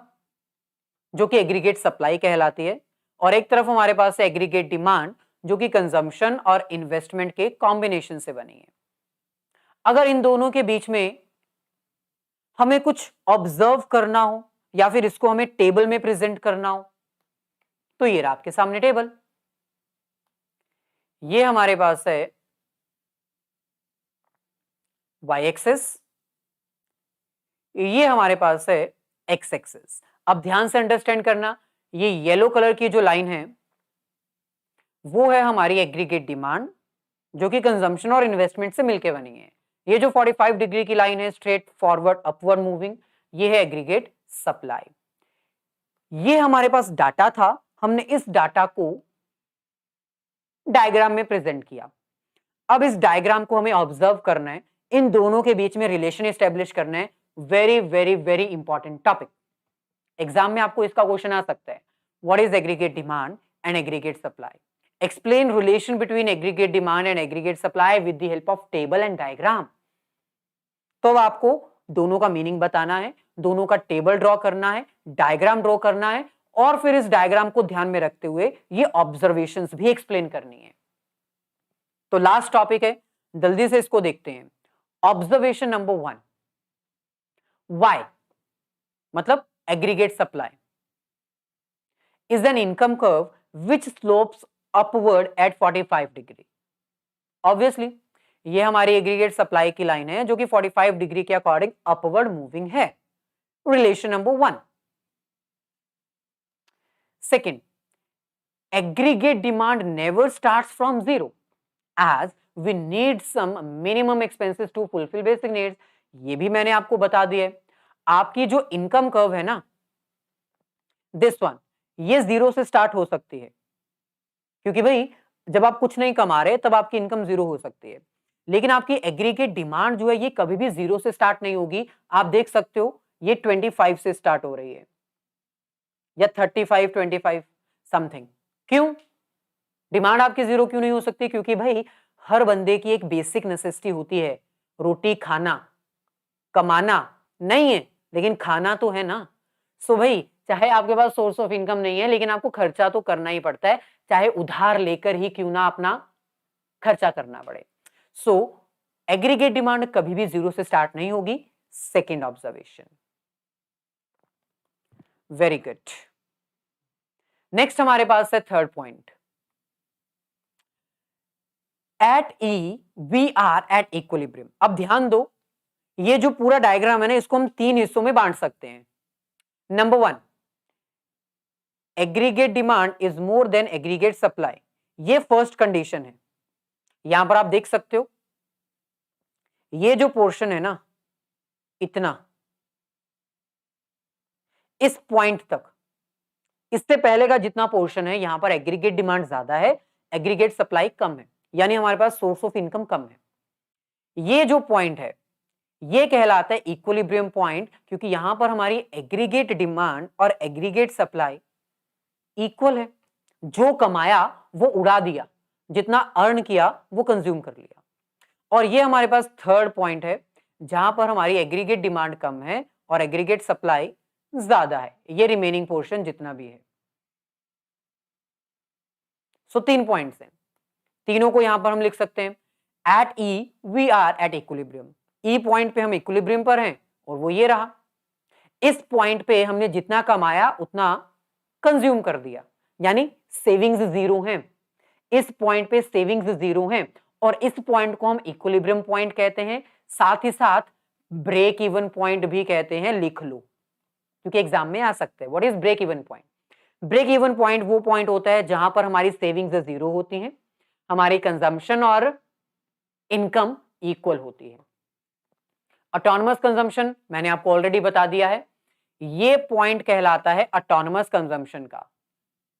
जो कि एग्रीगेट सप्लाई कहलाती है, और एक तरफ हमारे पास है एग्रीगेट डिमांड जो कि कंजम्पशन और इन्वेस्टमेंट के कॉम्बिनेशन से बनी है। अगर इन दोनों के बीच में हमें कुछ ऑब्जर्व करना हो या फिर इसको हमें टेबल में प्रेजेंट करना हो, तो ये रहा आपके सामने टेबल। ये हमारे पास है वाई एक्सिस, ये हमारे पास है एक्स एक्सिस। अब ध्यान से अंडरस्टैंड करना, ये येलो कलर की जो लाइन है वो है हमारी एग्रीगेट डिमांड जो कि कंजम्पशन और इन्वेस्टमेंट से मिलकर बनी है। ये जो 45 डिग्री की लाइन है स्ट्रेट फॉरवर्ड अपवर्ड मूविंग, ये है एग्रीगेट सप्लाई। ये हमारे पास डाटा था, हमने इस डाटा को डायग्राम में प्रेजेंट किया। अब इस डायग्राम को हमें ऑब्जर्व करना है, इन दोनों के बीच में रिलेशन एस्टेब्लिश करना है। Very very very important topic, exam में आपको इसका क्वेश्चन आ सकता है। What is aggregate demand and aggregate supply? Explain relation between aggregate demand and aggregate supply with the help of table and diagram. तो अब आपको दोनों का मीनिंग बताना है, दोनों का टेबल ड्रॉ करना है, डायग्राम ड्रॉ करना है, और फिर इस डायग्राम को ध्यान में रखते हुए ये ऑब्जर्वेशंस भी एक्सप्लेन करनी है। तो लास्ट टॉपिक है, जल्दी से इसको देखते हैं। ऑब्जर्वेशन नंबर 1, वाई मतलब aggregate supply is an income curve which slopes upward at 45 degree. Obviously ये हमारी एग्रीगेट सप्लाई की लाइन है जो कि 45 डिग्री के अकॉर्डिंग अपवर्ड मूविंग है। Relation number 1। Second, aggregate demand never starts from zero as we need some minimum expenses to fulfill basic needs। ये भी मैंने आपको बता दिया है। आपकी जो इनकम कर्व है ना, दिस वन, ये जीरो से स्टार्ट हो सकती है, क्योंकि भाई जब आप कुछ नहीं कमा रहे तब आपकी इनकम जीरो हो सकती है। लेकिन आपकी एग्रीगेट डिमांड जो है ये कभी भी जीरो से स्टार्ट नहीं होगी। आप देख सकते हो ये 25 से स्टार्ट हो रही है या 35, 25 समथिंग। क्यों डिमांड आपकी जीरो क्यों नहीं हो सकती? क्योंकि भाई हर बंदे की एक बेसिक नेसेसिटी होती है, रोटी खाना, कमाना नहीं है लेकिन खाना तो है ना। सो भाई चाहे आपके पास सोर्स ऑफ इनकम नहीं है लेकिन आपको खर्चा तो करना ही पड़ता है, चाहे उधार लेकर ही क्यों ना अपना खर्चा करना पड़े। सो एग्रीगेट डिमांड कभी भी जीरो से स्टार्ट नहीं होगी। Second observation, very good. Next हमारे पास है third point, at E we are at equilibrium. अब ध्यान दो, ये जो पूरा डायग्राम है ना इसको हम 3 हिस्सों में बांट सकते हैं। Number 1, aggregate demand is more than aggregate supply, ये फर्स्ट कंडीशन है। यहां पर आप देख सकते हो ये जो पोर्शन है ना, इतना इस पॉइंट तक, इससे पहले का जितना पोर्शन है यहां पर एग्रीगेट डिमांड ज्यादा है, एग्रीगेट सप्लाई कम है, यानी हमारे पास सोर्स ऑफ इनकम कम है। ये जो पॉइंट है ये कहलाता है इक्विलिब्रियम पॉइंट, क्योंकि यहां पर हमारी एग्रीगेट डिमांड और एग्रीगेट सप्लाई इक्वल है। जो कमाया वो उड़ा दिया, जितना अर्न किया वो कंज्यूम कर लिया। और ये हमारे पास थर्ड पॉइंट है जहां पर हमारी एग्रीगेट डिमांड कम है और एग्रीगेट सप्लाई ज्यादा है, ये रिमेनिंग पोर्शन जितना भी है। सो 3 पॉइंट्स हैं, तीनों को यहां पर हम लिख सकते हैं। At E we are at equilibrium, E point पे हम इक्विलिब्रियम पर हैं और वो ये रहा। इस पॉइंट पे हमने जितना कमाया उतना कंज्यूम कर दिया, यानी सेविंग्स जीरो हैं। इस पॉइंट पे सेविंग्स जीरो हैं और इस पॉइंट को हम इक्विलिब्रियम पॉइंट कहते हैं, साथ ही साथ ब्रेक इवन पॉइंट भी कहते हैं, लिख लो क्योंकि एग्जाम में आ सकते हैं। What is break even point? Break even point वो पॉइंट होता है जहां पर हमारी सेविंग्स जीरो होती हैं, हमारी कंजम्पशन और इनकम इक्वल होती है। ऑटोनमस कंजम्पशन मैंने आपको ऑलरेडी बता दिया है, ये पॉइंट कहलाता है ऑटोनमस कंजम्पशन का।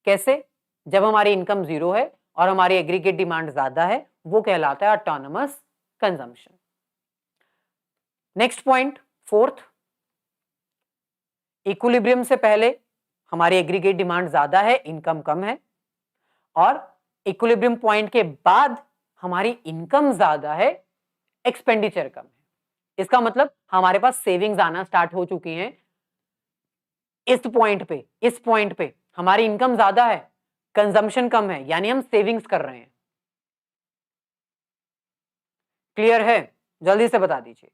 कैसे? जब हमारी इनकम जीरो है और हमारी एग्रीगेट डिमांड ज्यादा है, वो कहलाता है autonomous consumption. Next point, fourth, equilibrium से पहले हमारी एग्रीगेट डिमांड ज्यादा है, इनकम कम है, और इक्विलिब्रियम पॉइंट के बाद हमारी इनकम ज्यादा है, एक्सपेंडिचर कम है। इसका मतलब हमारे पास सेविंग्स आना स्टार्ट हो चुकी हैं। इस पॉइंट पे हमारी इनकम ज्यादा है, कंजम्पशन कम है, यानी हम सेविंग्स कर रहे हैं। क्लियर है? जल्दी से बता दीजिए।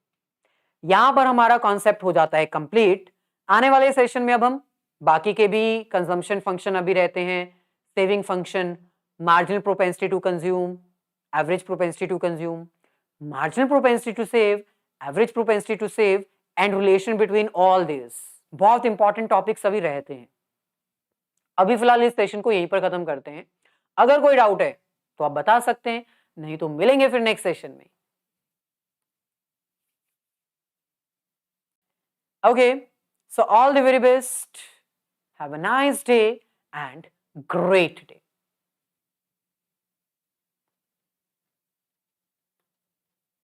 यहां पर हमारा कॉन्सेप्ट हो जाता है कंप्लीट। आने वाले सेशन में अब हम बाकी के भी कंजम्पशन फंक्शन अभी रहते हैं, saving function, marginal propensity to consume, average propensity to consume, marginal propensity to save, average propensity to save and relation between all this. बहुत इंपॉर्टेंट टॉपिक्स अभी रहते हैं। अभी फिलहाल इस सेशन को यहीं पर खत्म करते हैं। अगर कोई डाउट है तो आप बता सकते हैं, नहीं तो मिलेंगे फिर नेक्स्ट सेशन में। Okay, so all the very best. Have a nice day and great day.